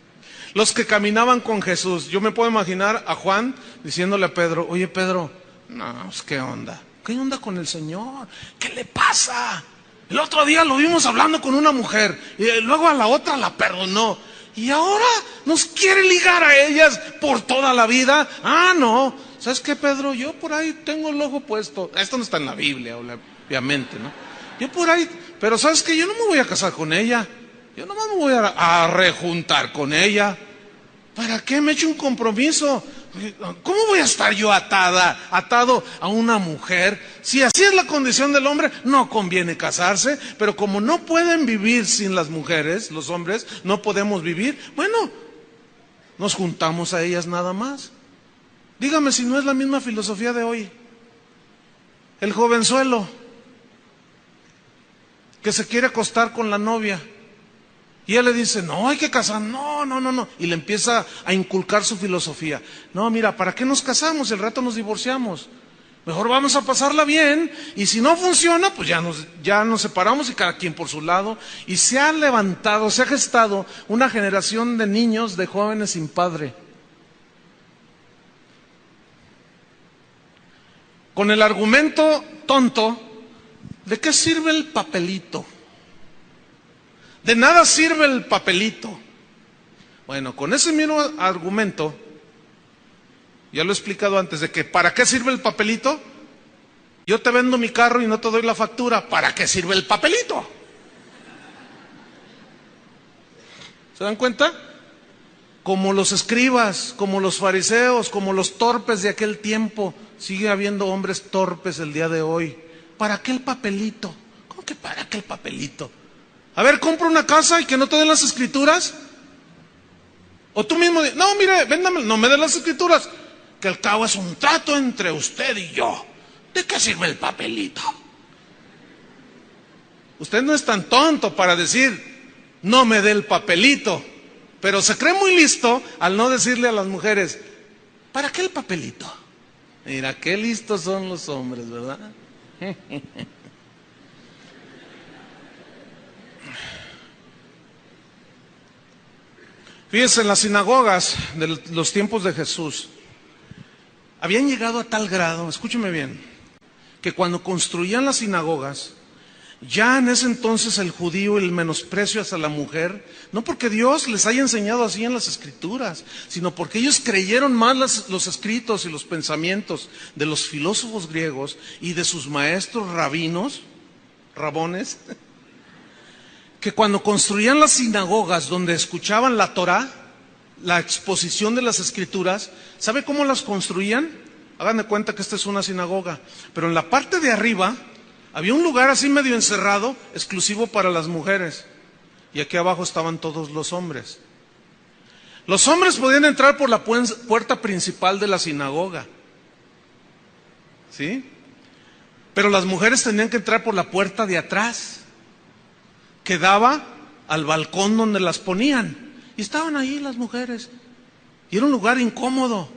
los que caminaban con Jesús. Yo me puedo imaginar a Juan diciéndole a Pedro: oye, Pedro, no, ¿qué onda? ¿Qué onda con el Señor? ¿Qué le pasa? El otro día lo vimos hablando con una mujer y luego a la otra la perdonó, y ahora nos quiere ligar a ellas por toda la vida. Ah, no, ¿sabes qué, Pedro? Yo por ahí tengo el ojo puesto. Esto no está en la Biblia, obviamente, ¿no? Yo por ahí, pero ¿sabes qué? Yo no me voy a casar con ella. Yo nomás me voy a rejuntar con ella. ¿Para qué me echo un compromiso? ¿Cómo voy a estar yo atado a una mujer? Si así es la condición del hombre, no conviene casarse. Pero como no pueden vivir sin las mujeres, los hombres no podemos vivir, bueno, nos juntamos a ellas nada más. Dígame si no es la misma filosofía de hoy. El jovenzuelo que se quiere acostar con la novia, y él le dice: no, hay que casar, no. Y le empieza a inculcar su filosofía. No, mira, ¿para qué nos casamos? El rato nos divorciamos. Mejor vamos a pasarla bien, y si no funciona, pues ya nos separamos y cada quien por su lado. Y se ha levantado, se ha gestado una generación de niños, de jóvenes sin padre. Con el argumento tonto: ¿de qué sirve el papelito? De nada sirve el papelito. Bueno, con ese mismo argumento, ya lo he explicado antes, de que ¿para qué sirve el papelito? Yo te vendo mi carro y no te doy la factura. ¿Para qué sirve el papelito? ¿Se dan cuenta? Como los escribas, como los fariseos, como los torpes de aquel tiempo. Sigue habiendo hombres torpes el día de hoy. ¿Para qué el papelito? ¿Cómo que para qué el papelito? A ver, compra una casa y que no te den las escrituras. O tú mismo, no, mire, véndame, no me den las escrituras, que al cabo es un trato entre usted y yo. ¿De qué sirve el papelito? Usted no es tan tonto para decir: no me dé el papelito. Pero se cree muy listo al no decirle a las mujeres: ¿para qué el papelito? Mira, qué listos son los hombres, ¿verdad? Fíjense, en las sinagogas de los tiempos de Jesús habían llegado a tal grado, escúcheme bien, que cuando construían las sinagogas, ya en ese entonces el judío, el menosprecio hacia la mujer, no porque Dios les haya enseñado así en las escrituras, sino porque ellos creyeron más los escritos y los pensamientos de los filósofos griegos y de sus maestros rabones, que cuando construían las sinagogas donde escuchaban la Torá, la exposición de las escrituras, ¿sabe cómo las construían? Hagan de cuenta que esta es una sinagoga, pero en la parte de arriba Había un lugar así medio encerrado, exclusivo para las mujeres. Y aquí abajo estaban todos los hombres. Los hombres podían entrar por la puerta principal de la sinagoga, ¿sí? Pero las mujeres tenían que entrar por la puerta de atrás, que daba al balcón donde las ponían. Y estaban ahí las mujeres. Y era un lugar incómodo.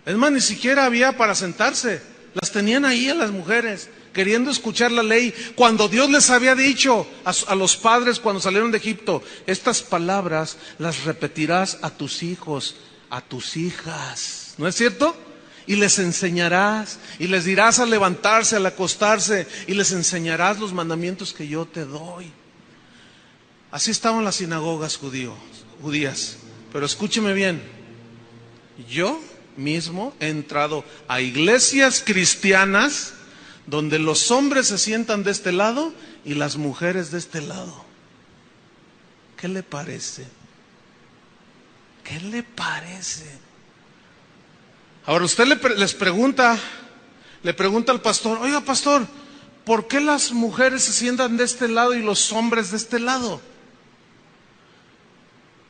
Es más, ni siquiera había para sentarse. Las tenían ahí a las mujeres, queriendo escuchar la ley, cuando Dios les había dicho a los padres cuando salieron de Egipto: estas palabras las repetirás a tus hijos, a tus hijas. ¿No es cierto? Y les enseñarás, y les dirás al levantarse, al acostarse, y les enseñarás los mandamientos que yo te doy. Así estaban las sinagogas judías. Pero escúcheme bien, yo mismo he entrado a iglesias cristianas donde los hombres se sientan de este lado y las mujeres de este lado. ¿Qué le parece? ¿Qué le parece? Ahora usted le pregunta al pastor: oiga, pastor, ¿por qué las mujeres se sientan de este lado y los hombres de este lado?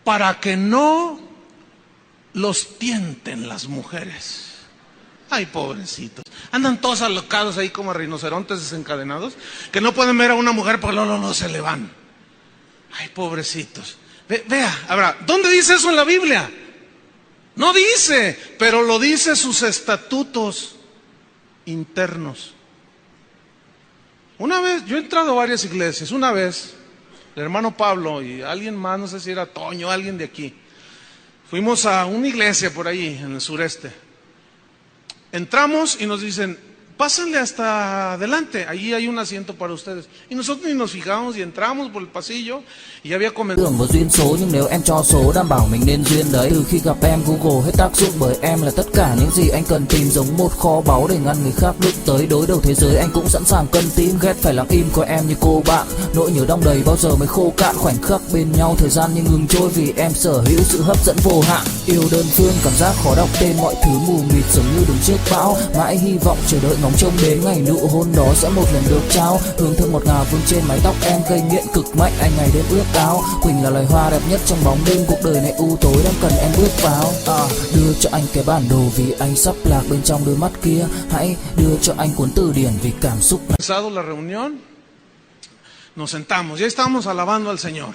Para que no los tienten las mujeres. Ay, pobrecitos. Andan todos alocados ahí como rinocerontes desencadenados, que no pueden ver a una mujer porque no se le van. Ay, pobrecitos. Vea, ahora, ¿dónde dice eso en la Biblia? No dice, pero lo dice sus estatutos internos. Una vez, yo he entrado a varias iglesias. Una vez, el hermano Pablo y alguien más, no sé si era Toño, alguien de aquí, fuimos a una iglesia por ahí en el sureste. Entramos y nos dicen: pásenle hasta adelante, allí hay un asiento para ustedes. Y nosotros ni nos fijamos y entramos por el pasillo y ya había comenzado. Tưởng vào duyên số, nhưng nếu em cho số đảm bảo mình nên duyên đấy. Từ khi gặp em Google hết tác dụng, bởi em là tất cả những gì anh cần tìm, giống một kho báu để ngăn người khác đụng tới. Đối đầu thế giới anh cũng sẵn sàng cân tím, ghét phải lặng im coi em như cô bạn. Nỗi nhớ đong đầy bao giờ mới khô cạn, khoảnh khắc bên nhau thời gian như ngừng trôi, vì em sở hữu sự hấp dẫn vô hạn. Yêu đơn phương cảm giác khó đọc tên, mọi thứ mù mịt giống như đứng trước bão. Mãi hy vọng chờ đợi ngóng trông đến ngày nụ hôn đó sẽ một lần được trao. Hương thơm ngọt ngào vương trên mái tóc em, gây nghiện cực mạnh anh ngày đêm ước ao. Quỳnh là loài hoa đẹp nhất trong bóng đêm, cuộc đời này u tối đang cần em bước vào. Đưa cho anh cái bản đồ vì anh sắp lạc bên trong đôi mắt kia. Hãy đưa cho anh cuốn từ điển vì cảm xúc. La reunión, nos sentamos, ya estábamos alabando al Señor,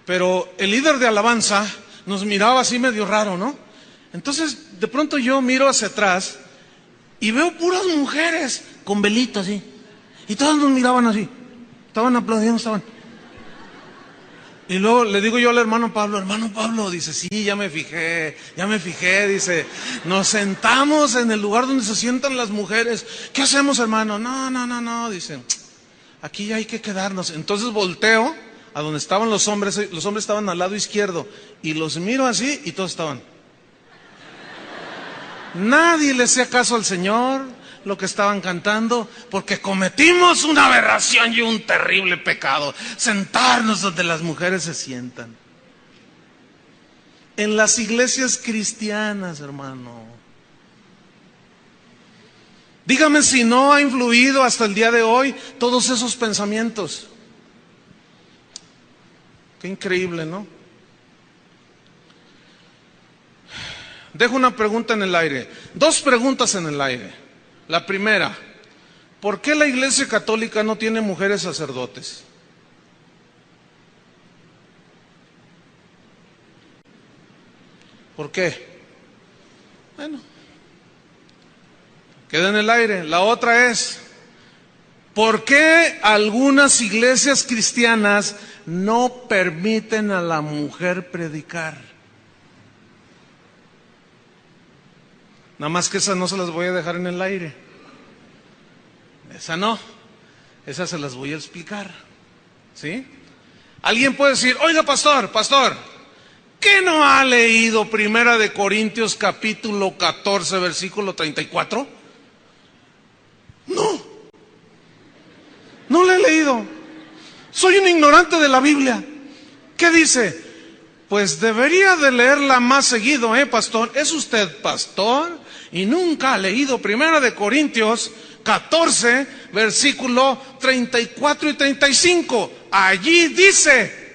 pero el líder de alabanza nos miraba así medio raro, ¿no? Entonces de pronto yo miro hacia atrás y veo puras mujeres con velitas así, y todas nos miraban así, estaban aplaudiendo, estaban. Y luego le digo yo al hermano Pablo, dice: sí, ya me fijé, dice, nos sentamos en el lugar donde se sientan las mujeres. ¿Qué hacemos, hermano? No, dice, aquí ya hay que quedarnos. Entonces volteo a donde estaban los hombres estaban al lado izquierdo, y los miro así y todos estaban. Nadie le hacía caso al Señor, lo que estaban cantando, porque cometimos una aberración y un terrible pecado: sentarnos donde las mujeres se sientan. En las iglesias cristianas, hermano. Dígame si no ha influido hasta el día de hoy todos esos pensamientos. Qué increíble, ¿no? Dejo una pregunta en el aire, dos preguntas en el aire. La primera: ¿por qué la Iglesia Católica no tiene mujeres sacerdotes? ¿Por qué? Bueno, queda en el aire. La otra es: ¿por qué algunas iglesias cristianas no permiten a la mujer predicar? Nada más que esas no se las voy a dejar en el aire. Esa no. Esas se las voy a explicar. ¿Sí? Alguien puede decir: oiga, pastor, ¿qué no ha leído 1 Corintios capítulo 14, versículo 34? No le he leído. Soy un ignorante de la Biblia. ¿Qué dice? Pues debería de leerla más seguido, pastor. ¿Es usted pastor y nunca ha leído 1 Corintios 14, versículo 34 y 35. Allí dice.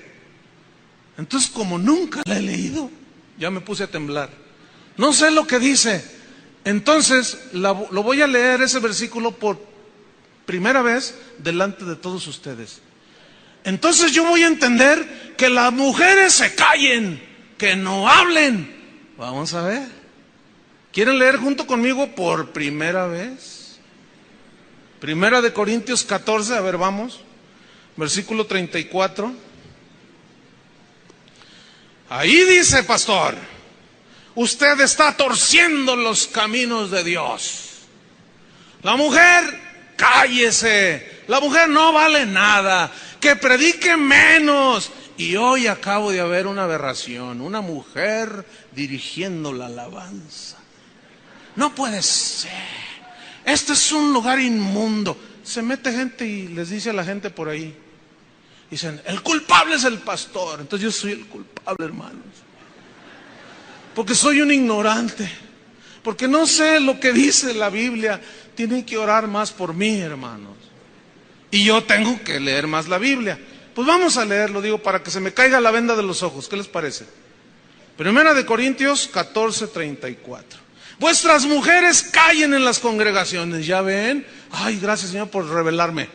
Entonces, como nunca la he leído, ya me puse a temblar. No sé lo que dice. Entonces, lo voy a leer ese versículo por primera vez delante de todos ustedes. Entonces yo voy a entender que las mujeres se callen, que no hablen. Vamos a ver. ¿Quieren leer junto conmigo por primera vez? Primera de Corintios 14, a ver, vamos. Versículo 34. Ahí dice, pastor, usted está torciendo los caminos de Dios. La mujer, cállese. La mujer no vale nada. Que predique menos. Y hoy acabo de ver una aberración. Una mujer dirigiendo la alabanza. No puede ser. Este es un lugar inmundo. Se mete gente y les dice a la gente por ahí. Dicen, el culpable es el pastor. Entonces yo soy el culpable, hermanos. Porque soy un ignorante. Porque no sé lo que dice la Biblia. Tienen que orar más por mí, hermanos. Y yo tengo que leer más la Biblia. Pues vamos a leerlo, digo, para que se me caiga la venda de los ojos. ¿Qué les parece? Primera de Corintios 14, 34. Vuestras mujeres callen en las congregaciones. ¿Ya ven? Ay, gracias, Señor, por revelarme.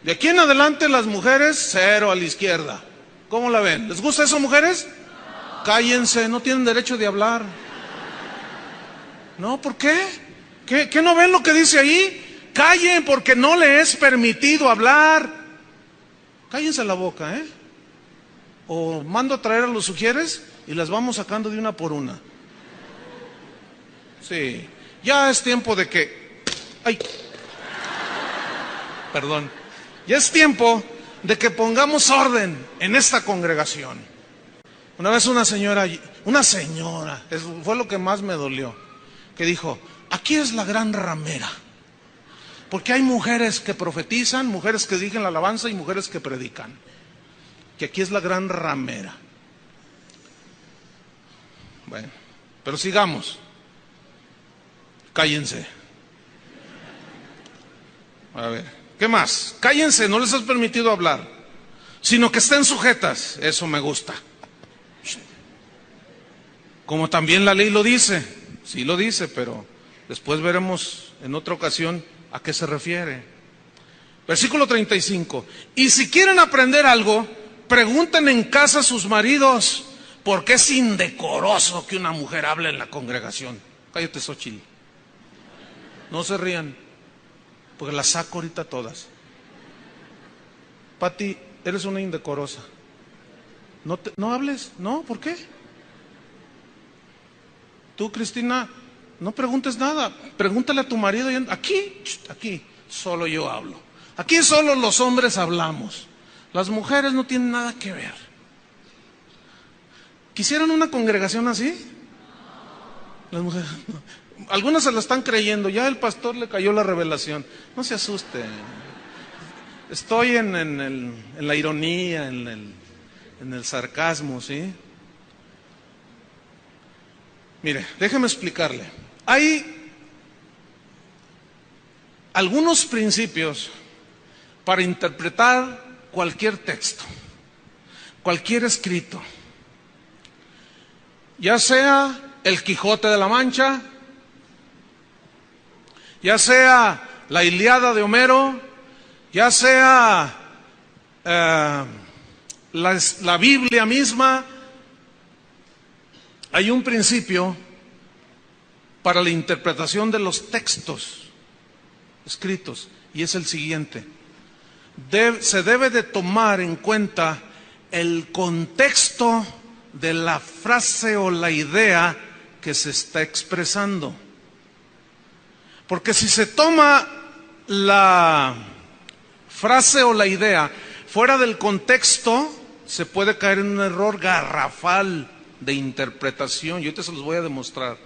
De aquí en adelante las mujeres, cero a la izquierda. ¿Cómo la ven? ¿Les gusta eso, mujeres? Cállense, no tienen derecho de hablar. No, ¿por qué? ¿Qué no ven lo que dice ahí? Callen porque no le es permitido hablar. Cállense la boca, ¿eh? O mando a traer a los sugieres y las vamos sacando de una por una. Sí, ya es tiempo de que... ¡Ay! Perdón. Ya es tiempo de que pongamos orden en esta congregación. Una vez una señora, eso fue lo que más me dolió, que dijo, aquí es la gran ramera. Porque hay mujeres que profetizan, mujeres que dirigen la alabanza y mujeres que predican. Que aquí es la gran ramera. Bueno, pero sigamos. Cállense. A ver, ¿qué más? Cállense, no les has permitido hablar. Sino que estén sujetas. Eso me gusta. Como también la ley lo dice. Sí lo dice, pero después veremos en otra ocasión a qué se refiere. Versículo 35. Y si quieren aprender algo, pregunten en casa a sus maridos, porque es indecoroso que una mujer hable en la congregación. Cállate, Xochitl. No se rían, porque las saco ahorita todas. Pati, eres una indecorosa. No hables, ¿no? ¿Por qué? Tú, Cristina, no preguntes nada. Pregúntale a tu marido. Aquí, solo yo hablo. Aquí solo los hombres hablamos. Las mujeres no tienen nada que ver. ¿Quisieran una congregación así? Las mujeres no. Algunas se la están creyendo. Ya el pastor le cayó la revelación. No se asusten. Estoy en la ironía, en el sarcasmo, ¿sí? Mire, déjeme explicarle. Hay algunos principios para interpretar cualquier texto, cualquier escrito, ya sea el Quijote de la Mancha, ya sea la Ilíada de Homero, ya sea la Biblia misma. Hay un principio para la interpretación de los textos escritos, y es el siguiente. Se debe de tomar en cuenta el contexto de la frase o la idea que se está expresando. Porque si se toma la frase o la idea fuera del contexto, se puede caer en un error garrafal de interpretación. Yo ahorita se los voy a demostrar.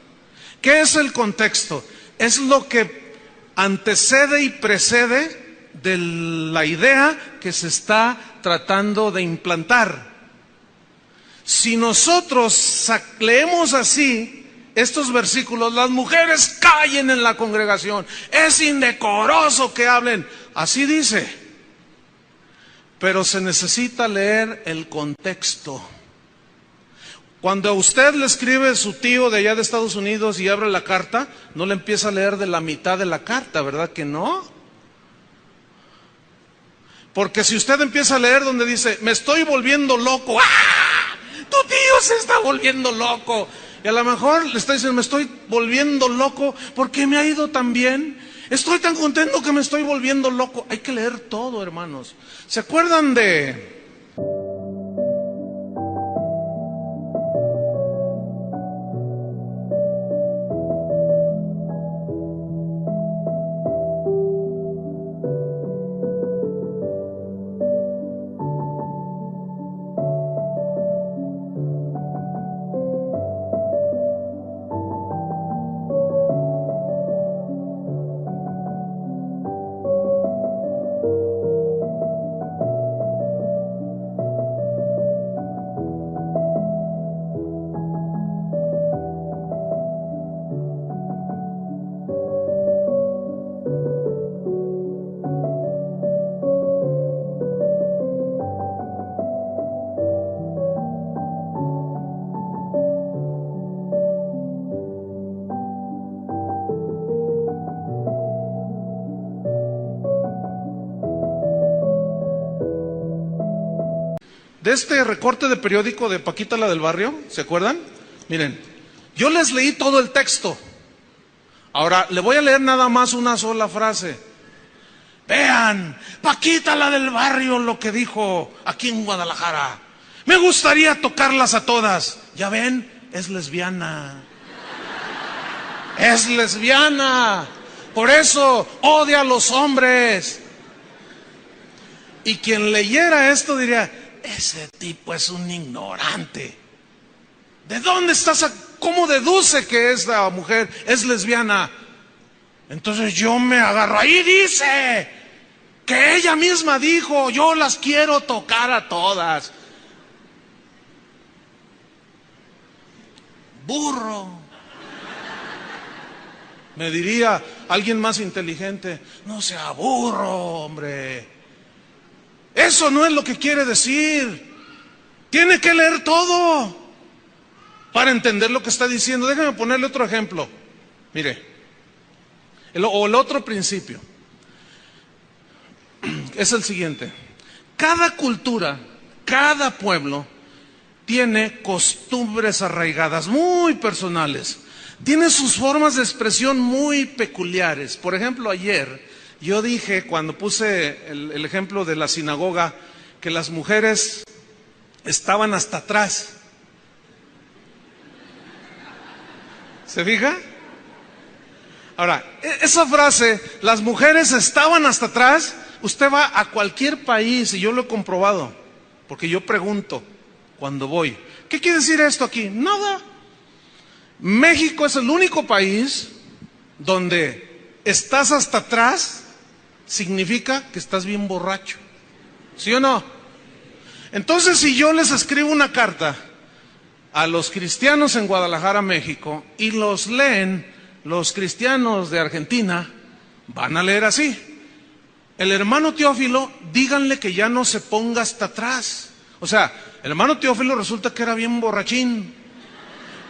¿Qué es el contexto? Es lo que antecede y precede de la idea que se está tratando de implantar. Si nosotros leemos así estos versículos, las mujeres callen en la congregación, es indecoroso que hablen. así dice. Pero se necesita leer el contexto. Cuando a usted le escribe su tío de allá de Estados Unidos y abre la carta, no le empieza a leer de la mitad de la carta, ¿verdad que no? Porque si usted empieza a leer donde dice, me estoy volviendo loco, ¡ah! Tu tío se está volviendo loco. Y a lo mejor le está diciendo, me estoy volviendo loco porque me ha ido tan bien. Estoy tan contento que me estoy volviendo loco. Hay que leer todo, hermanos. ¿Se acuerdan de este recorte de periódico de Paquita la del barrio? ¿Se acuerdan? Miren, yo les leí todo el texto. Ahora, le voy a leer nada más una sola frase. Vean, Paquita la del barrio lo que dijo aquí en Guadalajara. Me gustaría tocarlas a todas. Ya ven, es lesbiana. Es lesbiana. Por eso odia a los hombres. Y quien leyera esto diría, ese tipo es un ignorante. ¿De dónde estás? ¿Cómo deduce que esta mujer es lesbiana? Entonces yo me agarro. Ahí dice que ella misma dijo, yo las quiero tocar a todas. Burro. Me diría alguien más inteligente, no sea burro, hombre. Eso no es lo que quiere decir. Tiene que leer todo para entender lo que está diciendo. Déjame ponerle otro ejemplo. Mire, el otro principio es el siguiente. Cada cultura, cada pueblo tiene costumbres arraigadas, muy personales. Tiene sus formas de expresión muy peculiares. Por ejemplo, ayer yo dije, cuando puse el ejemplo de la sinagoga, que las mujeres estaban hasta atrás. ¿Se fija? Ahora, esa frase, las mujeres estaban hasta atrás, usted va a cualquier país, y yo lo he comprobado, porque yo pregunto cuando voy, ¿qué quiere decir esto aquí? Nada. México es el único país donde estás hasta atrás, significa que estás bien borracho. ¿Sí o no? Entonces, si yo les escribo una carta a los cristianos en Guadalajara, México, y los leen los cristianos de Argentina, van a leer así. El hermano Teófilo, díganle que ya no se ponga hasta atrás. O sea, el hermano Teófilo resulta que era bien borrachín.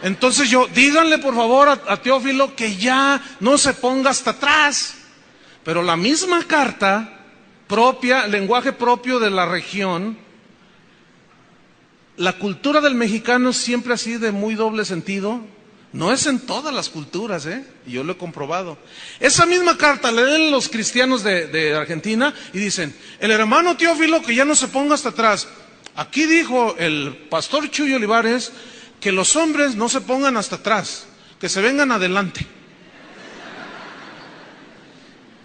Entonces díganle por favor a Teófilo que ya no se ponga hasta atrás. Pero la misma carta propia, lenguaje propio de la región, la cultura del mexicano es siempre así de muy doble sentido. No es en todas las culturas, y yo lo he comprobado. Esa misma carta le leen los cristianos de Argentina y dicen, el hermano Teófilo que ya no se ponga hasta atrás. Aquí dijo el pastor Chuy Olivares que los hombres no se pongan hasta atrás, que se vengan adelante.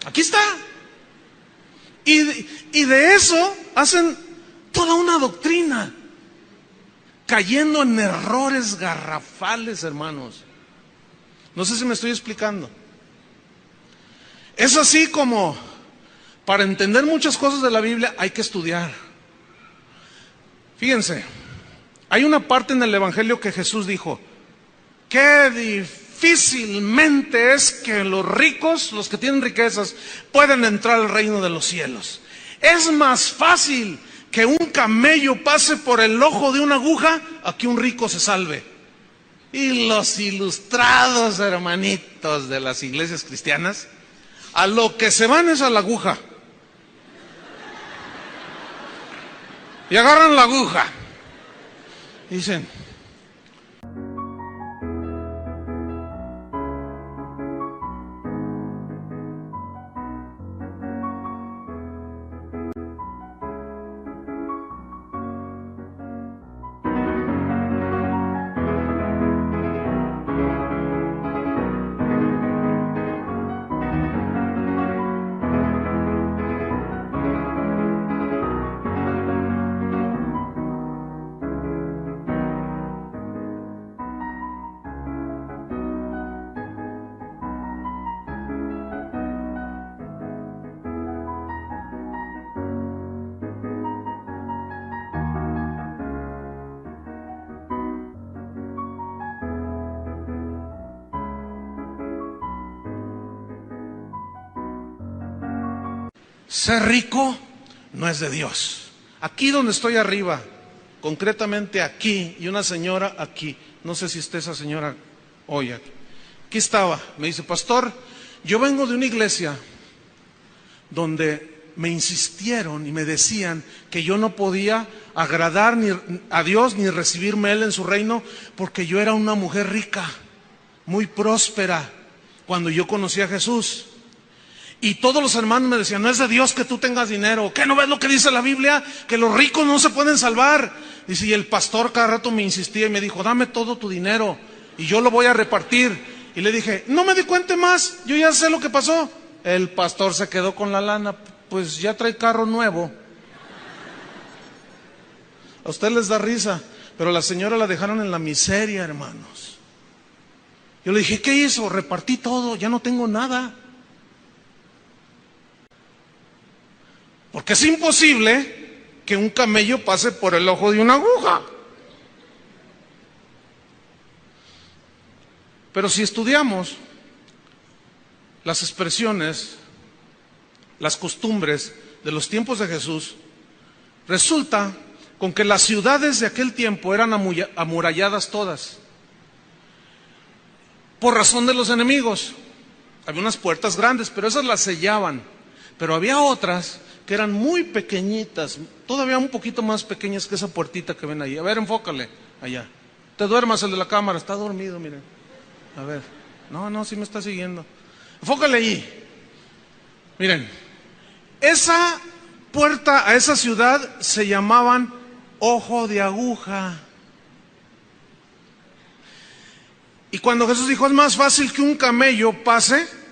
Aquí está. Y de eso hacen toda una doctrina, cayendo en errores garrafales, hermanos. No sé si me estoy explicando. Es así como, para entender muchas cosas de la Biblia hay que estudiar. Fíjense, hay una parte en el Evangelio que Jesús dijo, qué difícilmente es que los ricos, los que tienen riquezas, puedan entrar al reino de los cielos. Es más fácil que un camello pase por el ojo de una aguja a que un rico se salve. Y los ilustrados hermanitos de las iglesias cristianas, a lo que se van es a la aguja. Y agarran la aguja. Y dicen: ser rico no es de Dios. Aquí donde estoy arriba, concretamente aquí, y una señora aquí, no sé si está esa señora hoy aquí. Aquí estaba, me dice: pastor, yo vengo de una iglesia donde me insistieron y me decían que yo no podía agradar ni a Dios ni recibirme Él en su reino porque yo era una mujer rica, muy próspera, cuando yo conocí a Jesús. Y todos los hermanos me decían: no es de Dios que tú tengas dinero. ¿Qué no ves lo que dice la Biblia? Que los ricos no se pueden salvar. Dice, y el pastor cada rato me insistía y me dijo: dame todo tu dinero y yo lo voy a repartir. Y le dije: no me di cuenta más, yo ya sé lo que pasó. El pastor se quedó con la lana, pues ya trae carro nuevo. A usted les da risa, pero a la señora la dejaron en la miseria, hermanos. Yo le dije: ¿qué hizo? Repartí todo, ya no tengo nada. Porque es imposible que un camello pase por el ojo de una aguja. Pero si estudiamos las expresiones, las costumbres de los tiempos de Jesús, resulta con que las ciudades de aquel tiempo eran amuralladas todas, por razón de los enemigos. Había unas puertas grandes, pero esas las sellaban. Pero había otras que eran muy pequeñitas, todavía un poquito más pequeñas que esa puertita que ven ahí. A ver, enfócale allá. Te duermas, el de la cámara, está dormido, miren. A ver, no, sí me está siguiendo. Enfócale ahí. Miren, esa puerta a esa ciudad se llamaban ojo de aguja. Y cuando Jesús dijo: es más fácil que un camello pase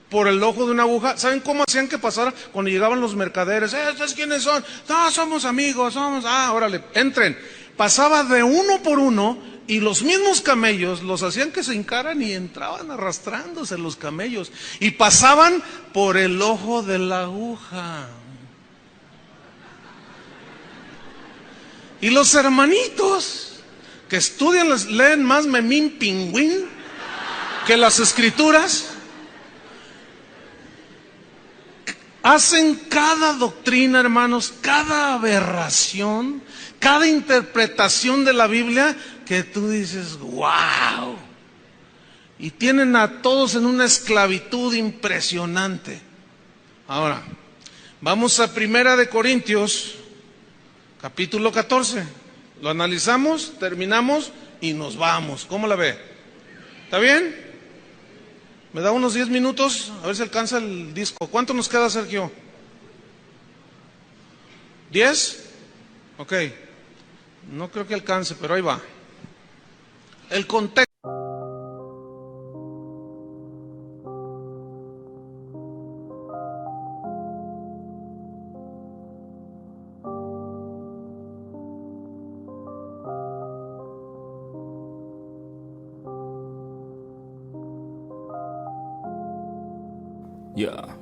por el ojo de una aguja, ¿saben cómo hacían que pasara? Cuando llegaban los mercaderes: ¿estos quiénes son? No, somos amigos, órale, entren. Pasaba de uno por uno y los mismos camellos los hacían que se hincaran y entraban arrastrándose los camellos y pasaban por el ojo de la aguja. Y los hermanitos que estudian, leen más Memín Pingüín que las escrituras, hacen cada doctrina, hermanos, cada aberración, cada interpretación de la Biblia que tú dices: wow. Y tienen a todos en una esclavitud impresionante. Ahora, vamos a 1 Corintios, capítulo 14. Lo analizamos, terminamos y nos vamos. ¿Cómo la ve? ¿Está bien? ¿Me da unos 10 minutos? A ver si alcanza el disco. ¿Cuánto nos queda, Sergio? ¿10? Ok. No creo que alcance, pero ahí va. El contexto. Yeah.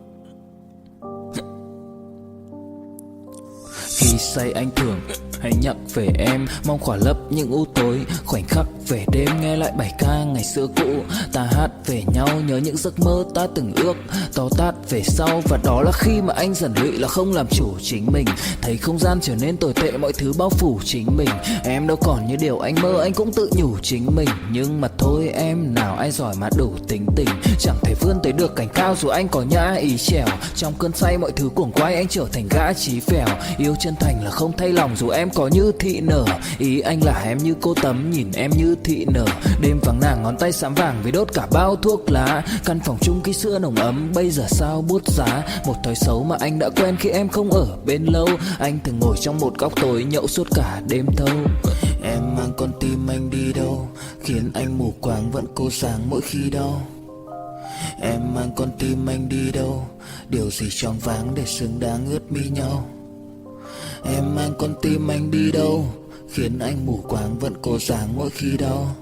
Khi khi say anh thường hay nhắc về em, mong khỏa lấp những u tối khoảnh khắc về đêm. Nghe lại bài ca ngày xưa cũ, ta hát về nhau nhớ những giấc mơ ta từng ước, to tát về sau. Và đó là khi mà anh dần lụy là không làm chủ chính mình, thấy không gian trở nên tồi tệ, mọi thứ bao phủ chính mình. Em đâu còn như điều anh mơ, anh cũng tự nhủ chính mình. Nhưng mà thôi em, nào ai giỏi mà đủ tính tình, chẳng thể vươn tới được cảnh cao dù anh có nhã ý trèo. Trong cơn say mọi thứ cuồng quay, anh trở thành gã chí phèo. Yêu chân thành là không thay lòng dù em có như thị nở. Ý anh là em như cô tấm, nhìn em như thị nở. Đêm vắng nàng ngón tay xám vàng vì đốt cả bao thuốc lá. Căn phòng chung khi xưa nồng ấm, bây giờ sao buốt giá. Một thói xấu mà anh đã quen khi em không ở bên lâu. Anh thường ngồi trong một góc tối nhậu suốt cả đêm thâu. Em mang con tim anh đi đâu, khiến anh mù quáng vẫn cố sáng mỗi khi đau. Em mang con tim anh đi đâu, điều gì choáng váng để xứng đáng ướt mi nhau. Em mang con tim anh đi đâu, khiến anh mù quáng vẫn cố sáng mỗi khi đau.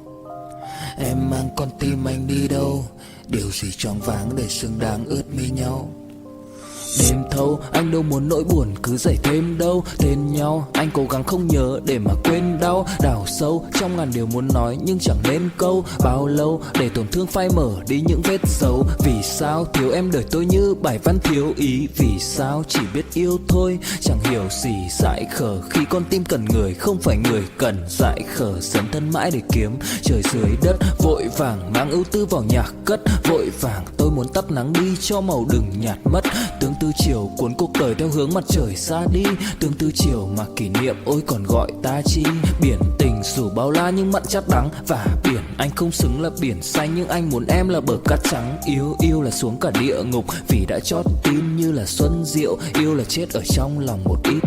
Em mang con tim anh đi đâu, điều gì choáng váng để xứng đáng ướt mi nhau. Đêm thâu anh đâu muốn nỗi buồn cứ dậy thêm đâu. Tên nhau anh cố gắng không nhớ để mà quên đau. Đào sâu trong ngàn điều muốn nói nhưng chẳng nên câu. Bao lâu để tổn thương phai mở đi những vết dấu. Vì sao thiếu em đời tôi như bài văn thiếu ý. Vì sao chỉ biết yêu thôi chẳng hiểu gì dại khờ. Khi con tim cần người không phải người cần dại khờ. Dấn thân mãi để kiếm trời dưới đất. Vội vàng mang ưu tư vào nhạc cất. Vội vàng tôi muốn tắt nắng đi cho màu đừng nhạt mất. Tương tư chiều cuốn cuộc đời theo hướng mặt trời xa đi. Tương tư chiều mà kỷ niệm ôi còn gọi ta chi. Biển tình dù bao la nhưng mặn chát đắng. Và biển anh không xứng là biển xanh, nhưng anh muốn em là bờ cát trắng. Yêu là xuống cả địa ngục vì đã chót tin như là xuân diệu. Yêu là chết ở trong lòng một ít.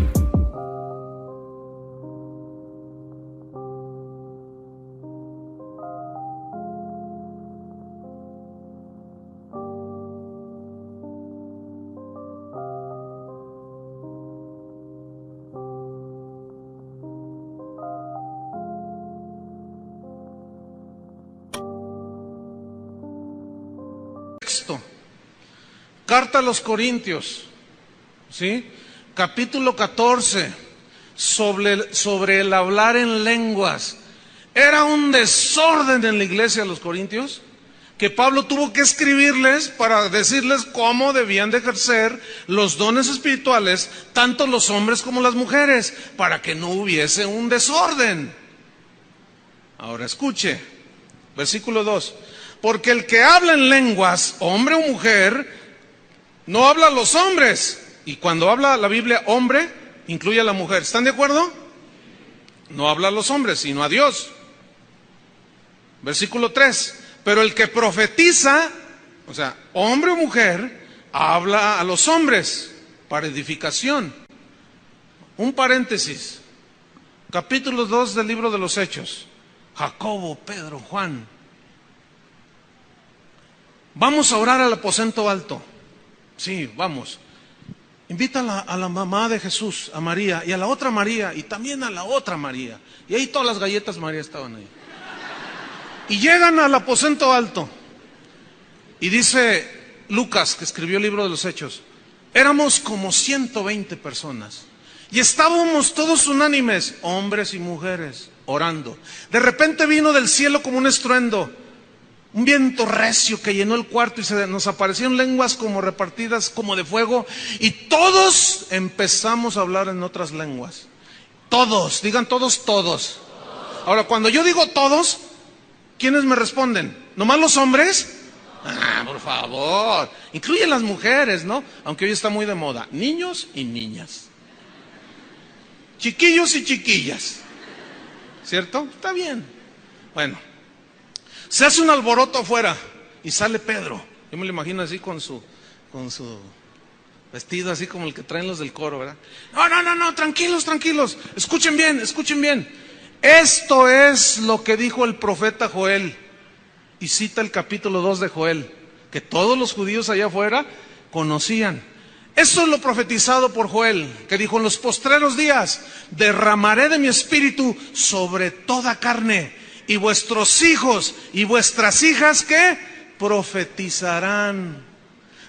Carta a los Corintios, ¿sí? Capítulo 14, sobre el hablar en lenguas. Era un desorden en la iglesia de los Corintios, que Pablo tuvo que escribirles para decirles cómo debían de ejercer los dones espirituales, tanto los hombres como las mujeres, para que no hubiese un desorden. Ahora escuche, versículo 2. Porque el que habla en lenguas, hombre o mujer, no habla a los hombres. Y cuando habla la Biblia hombre, incluye a la mujer. ¿Están de acuerdo? No habla a los hombres, sino a Dios. Versículo 3. Pero el que profetiza, o sea, hombre o mujer, habla a los hombres para edificación. Un paréntesis. Capítulo 2 del libro de los Hechos. Jacobo, Pedro, Juan. Vamos a orar al aposento alto. Sí, vamos. Invita a la mamá de Jesús, a María, y a la otra María, y también a la otra María. Y ahí todas las galletas María estaban ahí. Y llegan al aposento alto. Y dice Lucas, que escribió el libro de los Hechos, éramos como 120 personas. Y estábamos todos unánimes, hombres y mujeres, orando. De repente vino del cielo como un estruendo, un viento recio que llenó el cuarto y nos aparecieron lenguas como repartidas como de fuego. Y todos empezamos a hablar en otras lenguas. Todos, digan todos, todos. Ahora, cuando yo digo todos, ¿quiénes me responden? ¿Nomás los hombres? Ah, por favor. Incluye las mujeres, ¿no? Aunque hoy está muy de moda. Niños y niñas. Chiquillos y chiquillas. ¿Cierto? Está bien. Bueno. Se hace un alboroto afuera y sale Pedro. Yo me lo imagino así con su vestido así como el que traen los del coro, ¿verdad? No, tranquilos. Escuchen bien. Esto es lo que dijo el profeta Joel. Y cita el capítulo 2 de Joel, que todos los judíos allá afuera conocían. Eso es lo profetizado por Joel, que dijo: en los postreros días derramaré de mi espíritu sobre toda carne. Y vuestros hijos y vuestras hijas, ¿qué? Profetizarán.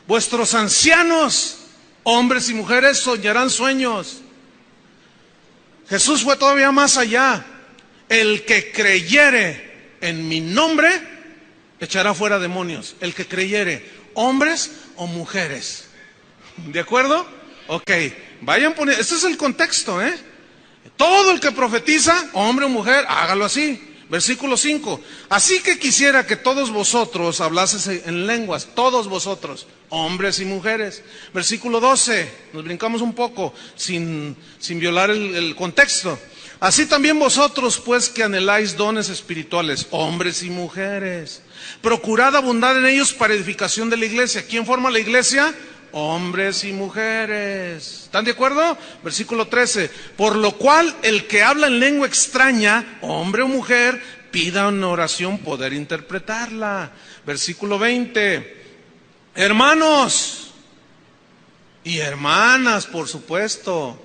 Vuestros ancianos, hombres y mujeres, soñarán sueños. Jesús fue todavía más allá. El que creyere en mi nombre, echará fuera demonios. El que creyere, hombres o mujeres. ¿De acuerdo? Ok, vayan poniendo, este es el contexto, Todo el que profetiza, hombre o mujer, hágalo así. Versículo 5. Así que quisiera que todos vosotros hablaseis en lenguas, todos vosotros, hombres y mujeres. Versículo 12, nos brincamos un poco, sin violar el contexto. Así también vosotros, pues, que anheláis dones espirituales, hombres y mujeres, procurad abundar en ellos para edificación de la iglesia. ¿Quién forma la iglesia? Hombres y mujeres. ¿Están de acuerdo? Versículo 13. Por lo cual, el que habla en lengua extraña, hombre o mujer, pida en oración poder interpretarla. Versículo 20. Hermanos y hermanas, por supuesto,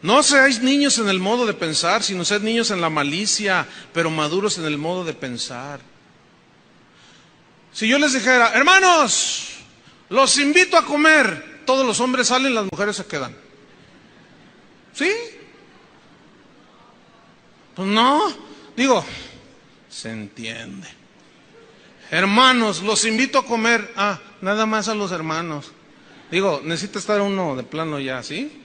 no seáis niños en el modo de pensar, sino sed niños en la malicia, pero maduros en el modo de pensar. Si yo les dijera, hermanos, los invito a comer, todos los hombres salen, las mujeres se quedan. ¿Sí? Pues no, digo, se entiende. Hermanos, los invito a comer, nada más a los hermanos. Digo, necesita estar uno de plano ya, ¿sí?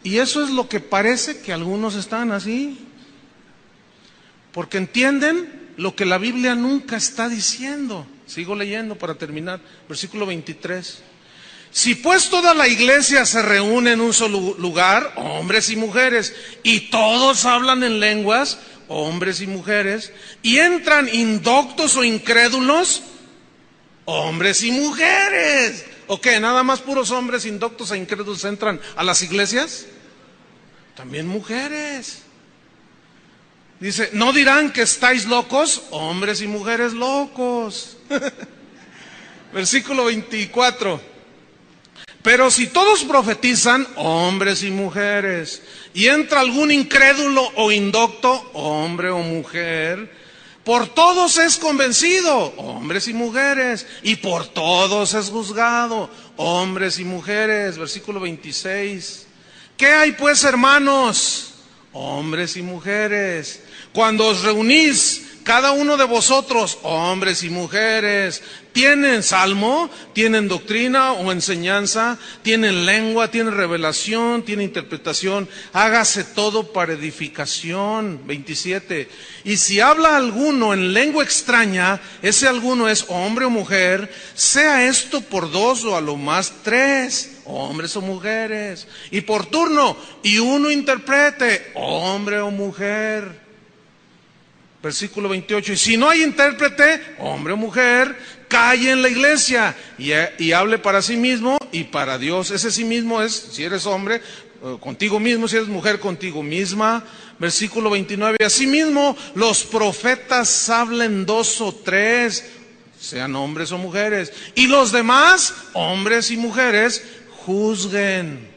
Y eso es lo que parece que algunos están así. Porque entienden lo que la Biblia nunca está diciendo. Sigo leyendo para terminar, versículo 23. Si pues toda la iglesia se reúne en un solo lugar, hombres y mujeres, y todos hablan en lenguas, hombres y mujeres, y entran indoctos o incrédulos, hombres y mujeres. ¿O qué? ¿Nada más puros hombres indoctos e incrédulos entran a las iglesias? También mujeres. Dice, ¿no dirán que estáis locos? Hombres y mujeres locos. Versículo 24. Pero si todos profetizan, hombres y mujeres, y entra algún incrédulo o indocto, hombre o mujer, por todos es convencido, hombres y mujeres, y por todos es juzgado, hombres y mujeres. Versículo 26. ¿Qué hay pues, hermanos? Hombres y mujeres, cuando os reunís, cada uno de vosotros, hombres y mujeres, tienen salmo, tienen doctrina o enseñanza, tienen lengua, tienen revelación, tienen interpretación, hágase todo para edificación. 27. Y si habla alguno en lengua extraña, ese alguno es hombre o mujer, sea esto por dos o a lo más tres, hombres o mujeres, y por turno, y uno interprete, hombre o mujer. Versículo 28, y si no hay intérprete, hombre o mujer, calle en la iglesia y hable para sí mismo y para Dios. Ese sí mismo es, si eres hombre, contigo mismo, si eres mujer, contigo misma. Versículo 29, asimismo los profetas hablen dos o tres, sean hombres o mujeres, y los demás, hombres y mujeres, juzguen.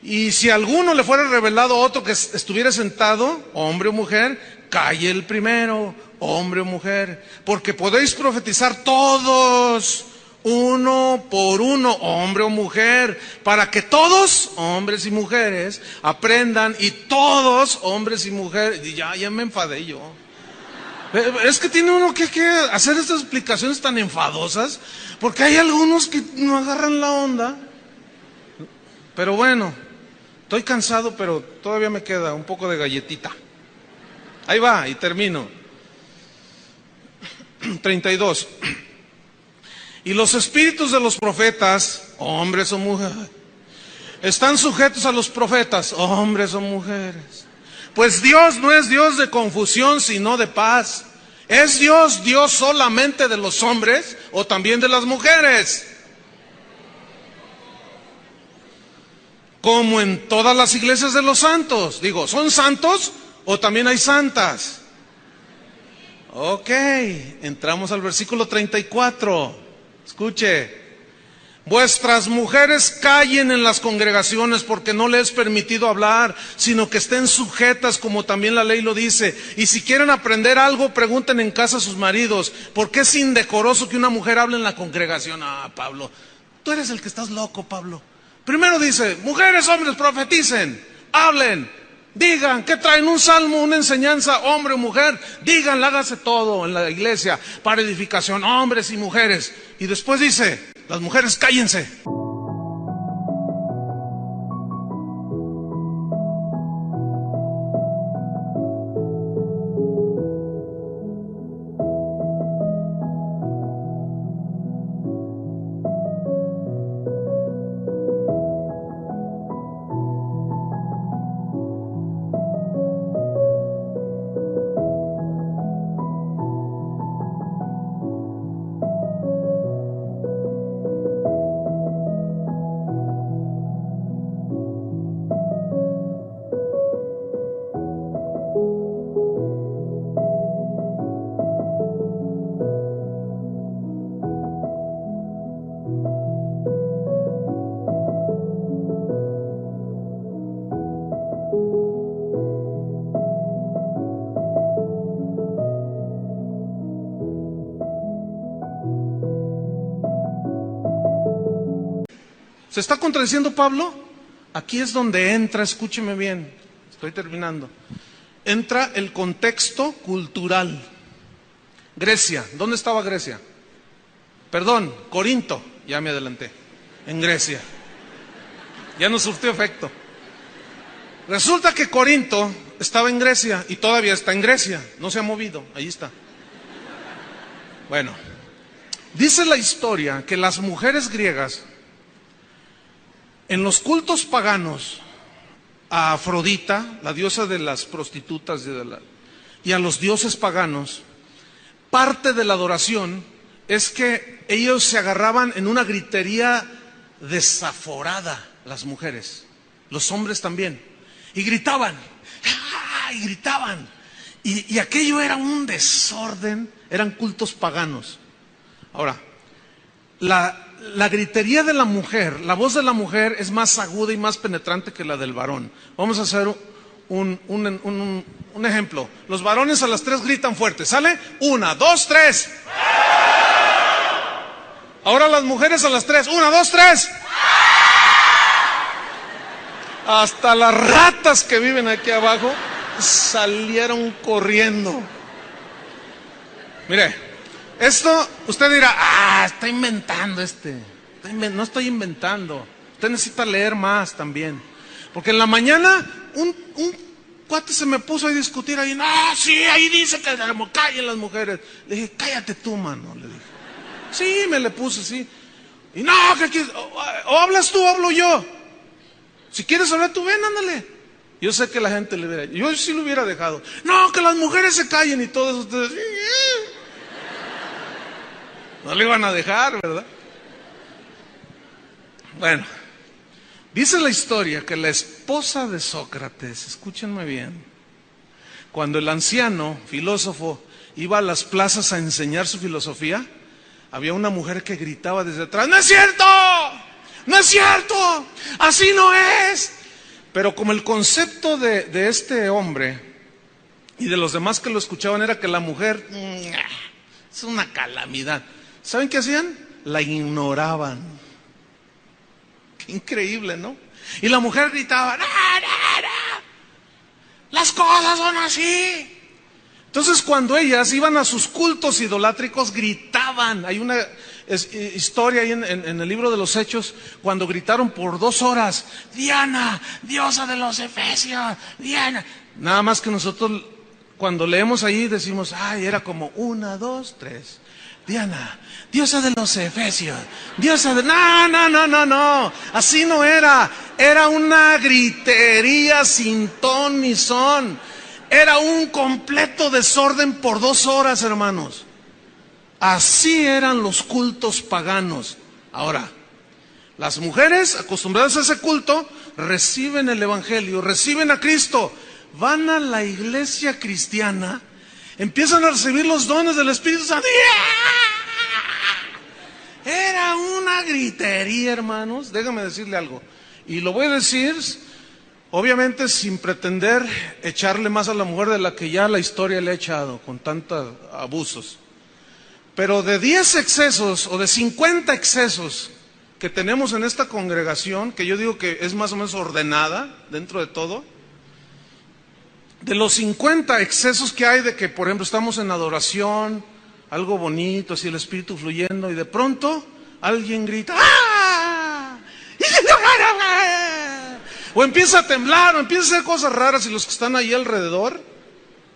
Y si a alguno le fuera revelado otro que estuviera sentado, hombre o mujer, calle el primero, hombre o mujer, porque podéis profetizar todos, uno por uno, hombre o mujer, para que todos, hombres y mujeres, aprendan, y todos, hombres y mujeres, y ya me enfadé yo. Es que tiene uno que hacer estas explicaciones tan enfadosas, porque hay algunos que no agarran la onda. Pero bueno, estoy cansado, pero todavía me queda un poco de galletita. Ahí va, y termino. 32. Y los espíritus de los profetas, hombres o mujeres, están sujetos a los profetas, hombres o mujeres. Pues Dios no es Dios de confusión, sino de paz. ¿Es Dios solamente de los hombres o también de las mujeres? Como en todas las iglesias de los santos. Digo, ¿son santos o también hay santas? Ok, entramos al versículo 34. Escuche. Vuestras mujeres callen en las congregaciones, porque no les es permitido hablar, sino que estén sujetas como también la ley lo dice. Y si quieren aprender algo, pregunten en casa a sus maridos, porque es indecoroso que una mujer hable en la congregación. Pablo, tú eres el que estás loco, Pablo. Primero dice, mujeres, hombres, profeticen. hablen, digan, ¿qué traen? Un salmo, una enseñanza, hombre o mujer, digan, hágase todo en la iglesia para edificación, hombres y mujeres. Y después dice, las mujeres cállense. ¿Se está contradiciendo Pablo? Aquí es donde entra, escúcheme bien, estoy terminando. Entra el contexto cultural. Grecia, ¿dónde estaba Grecia? Perdón, Corinto, ya me adelanté, en Grecia. Ya no surtió efecto. Resulta que Corinto estaba en Grecia y todavía está en Grecia, no se ha movido, ahí está. Bueno, dice la historia que las mujeres griegas, en los cultos paganos, a Afrodita, la diosa de las prostitutas, y a los dioses paganos, parte de la adoración es que ellos se agarraban en una gritería desaforada, las mujeres, los hombres también, y gritaban, ¡ah! Y gritaban, y aquello era un desorden, eran cultos paganos. Ahora, la gritería de la mujer, la voz de la mujer es más aguda y más penetrante que la del varón. Vamos a hacer un ejemplo. Los varones a las 3 gritan fuerte, ¿sale? 1, 2, 3. Ahora las mujeres a las 3, 1, 2, 3. Hasta las ratas que viven aquí abajo salieron corriendo. Mire, esto, usted dirá, está inventando no estoy inventando. Usted necesita leer más también. Porque en la mañana, un cuate se me puso a discutir ahí. No, sí, ahí dice que callen las mujeres. Le dije, cállate tú, mano, le dije. Sí, me le puse, sí. Y no, que aquí, o hablas tú o hablo yo. Si quieres hablar tú, ven, ándale. Yo sé que la gente le hubiera, yo sí lo hubiera dejado. No, que las mujeres se callen y todos ustedes. No le iban a dejar, ¿verdad? Bueno, dice la historia que la esposa de Sócrates, escúchenme bien, cuando el anciano filósofo iba a las plazas a enseñar su filosofía, había una mujer que gritaba desde atrás, ¡no es cierto! ¡No es cierto! ¡Así no es! Pero como el concepto de este hombre y de los demás que lo escuchaban era que la mujer es una calamidad, ¿saben qué hacían? La ignoraban. Qué increíble, ¿no? Y la mujer gritaba, ¡no, no, no! ¡Las cosas son así! Entonces cuando ellas iban a sus cultos idolátricos gritaban. Hay una historia ahí en el libro de los Hechos, cuando gritaron por 2 horas, Diana, diosa de los Efesios, Diana. Nada más que nosotros cuando leemos ahí decimos, ay, era como 1, 2, 3. Diana, diosa de los Efesios, diosa de... No, así no era. Era una gritería sin ton ni son. Era un completo desorden por 2 horas, hermanos. Así eran los cultos paganos. Ahora, las mujeres acostumbradas a ese culto reciben el evangelio, reciben a Cristo, van a la iglesia cristiana, empiezan a recibir los dones del Espíritu Santo. Era una gritería, hermanos. Déjame decirle algo, y lo voy a decir obviamente sin pretender echarle más a la mujer de la que ya la historia le ha echado con tantos abusos. Pero de 10 excesos o de 50 excesos que tenemos en esta congregación, que yo digo que es más o menos ordenada dentro de todo, de los 50 excesos que hay de que, por ejemplo, estamos en adoración, algo bonito, así el espíritu fluyendo, y de pronto alguien grita ¡ah! O empieza a temblar, o empieza a hacer cosas raras, y los que están ahí alrededor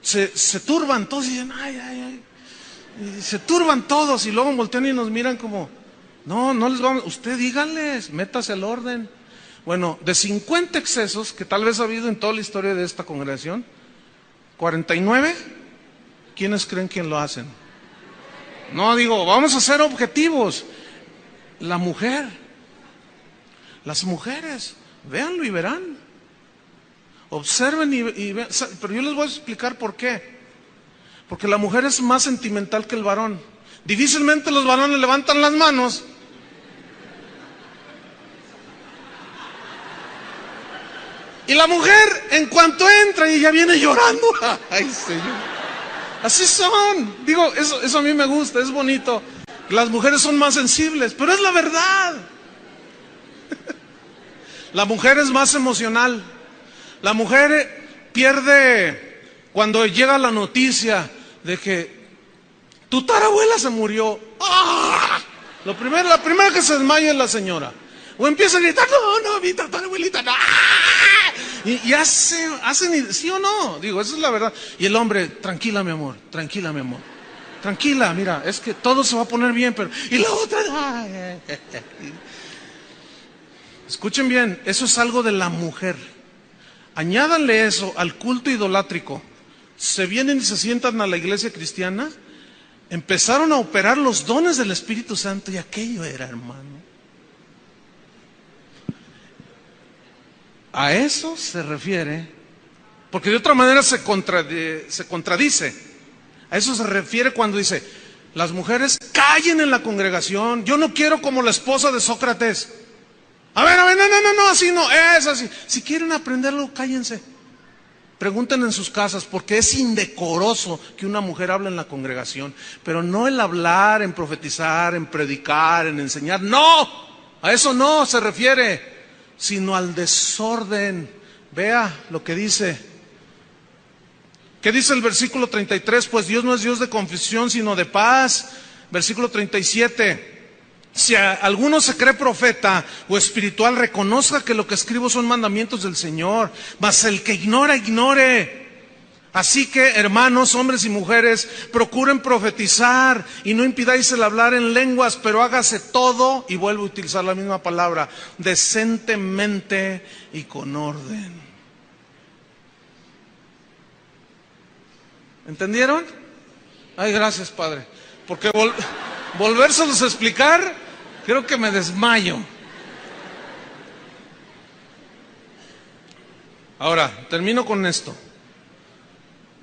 se turban todos y dicen ¡ay, ay, ay! Y se turban todos y luego voltean y nos miran como no les vamos, usted díganles, métase al orden. Bueno, de 50 excesos que tal vez ha habido en toda la historia de esta congregación, 49, ¿quiénes creen que lo hacen? No, digo, vamos a ser objetivos. La mujer, las mujeres, véanlo y verán. Observen y vean, pero yo les voy a explicar por qué. Porque la mujer es más sentimental que el varón. Difícilmente los varones levantan las manos. Y la mujer, en cuanto entra, y ya viene llorando. Ay, Señor. Así son. Digo, eso a mí me gusta, es bonito. Las mujeres son más sensibles, pero es la verdad. La mujer es más emocional. La mujer pierde cuando llega la noticia de que tu tarabuela se murió. ¡Ah! La primera que se desmaya es la señora. O empieza a gritar, no, mi tatarabuelita, no. Y hacen, ¿sí o no? Digo, esa es la verdad. Y el hombre, tranquila mi amor, tranquila, mira, es que todo se va a poner bien, pero... Y la otra... Escuchen bien, eso es algo de la mujer. Añádanle eso al culto idolátrico. Se vienen y se sientan a la iglesia cristiana, empezaron a operar los dones del Espíritu Santo y aquello era, hermano. A eso se refiere, porque de otra manera se contradice. A eso se refiere cuando dice, las mujeres callen en la congregación. Yo no quiero como la esposa de Sócrates. A ver, no, así no, es así. Si quieren aprenderlo, cállense. Pregunten en sus casas, porque es indecoroso que una mujer hable en la congregación. Pero no el hablar, en profetizar, en predicar, en enseñar. No, a eso no se refiere, sino al desorden. Vea lo que dice. ¿Qué dice el versículo 33? Pues Dios no es Dios de confusión, sino de paz. Versículo 37. Si alguno se cree profeta o espiritual, reconozca que lo que escribo son mandamientos del Señor. Mas el que ignora, ignore. Así que, hermanos, hombres y mujeres, procuren profetizar y no impidáis el hablar en lenguas, pero hágase todo, y vuelvo a utilizar la misma palabra, decentemente y con orden. ¿Entendieron? Ay, gracias, Padre. Porque volvérselos a explicar, creo que me desmayo. Ahora, termino con esto.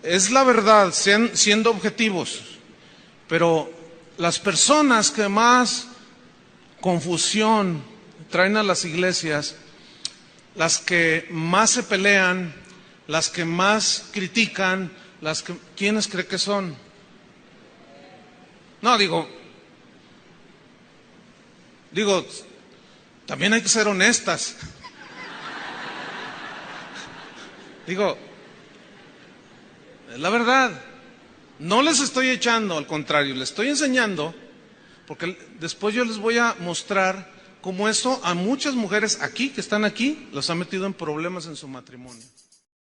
Es la verdad, siendo objetivos, pero las personas que más confusión traen a las iglesias, las que más se pelean, las que más critican, ¿quiénes cree que son? No, digo, también hay que ser honestas. Digo, la verdad, no les estoy echando, al contrario, les estoy enseñando, porque después yo les voy a mostrar cómo eso a muchas mujeres aquí, que están aquí, los ha metido en problemas en su matrimonio.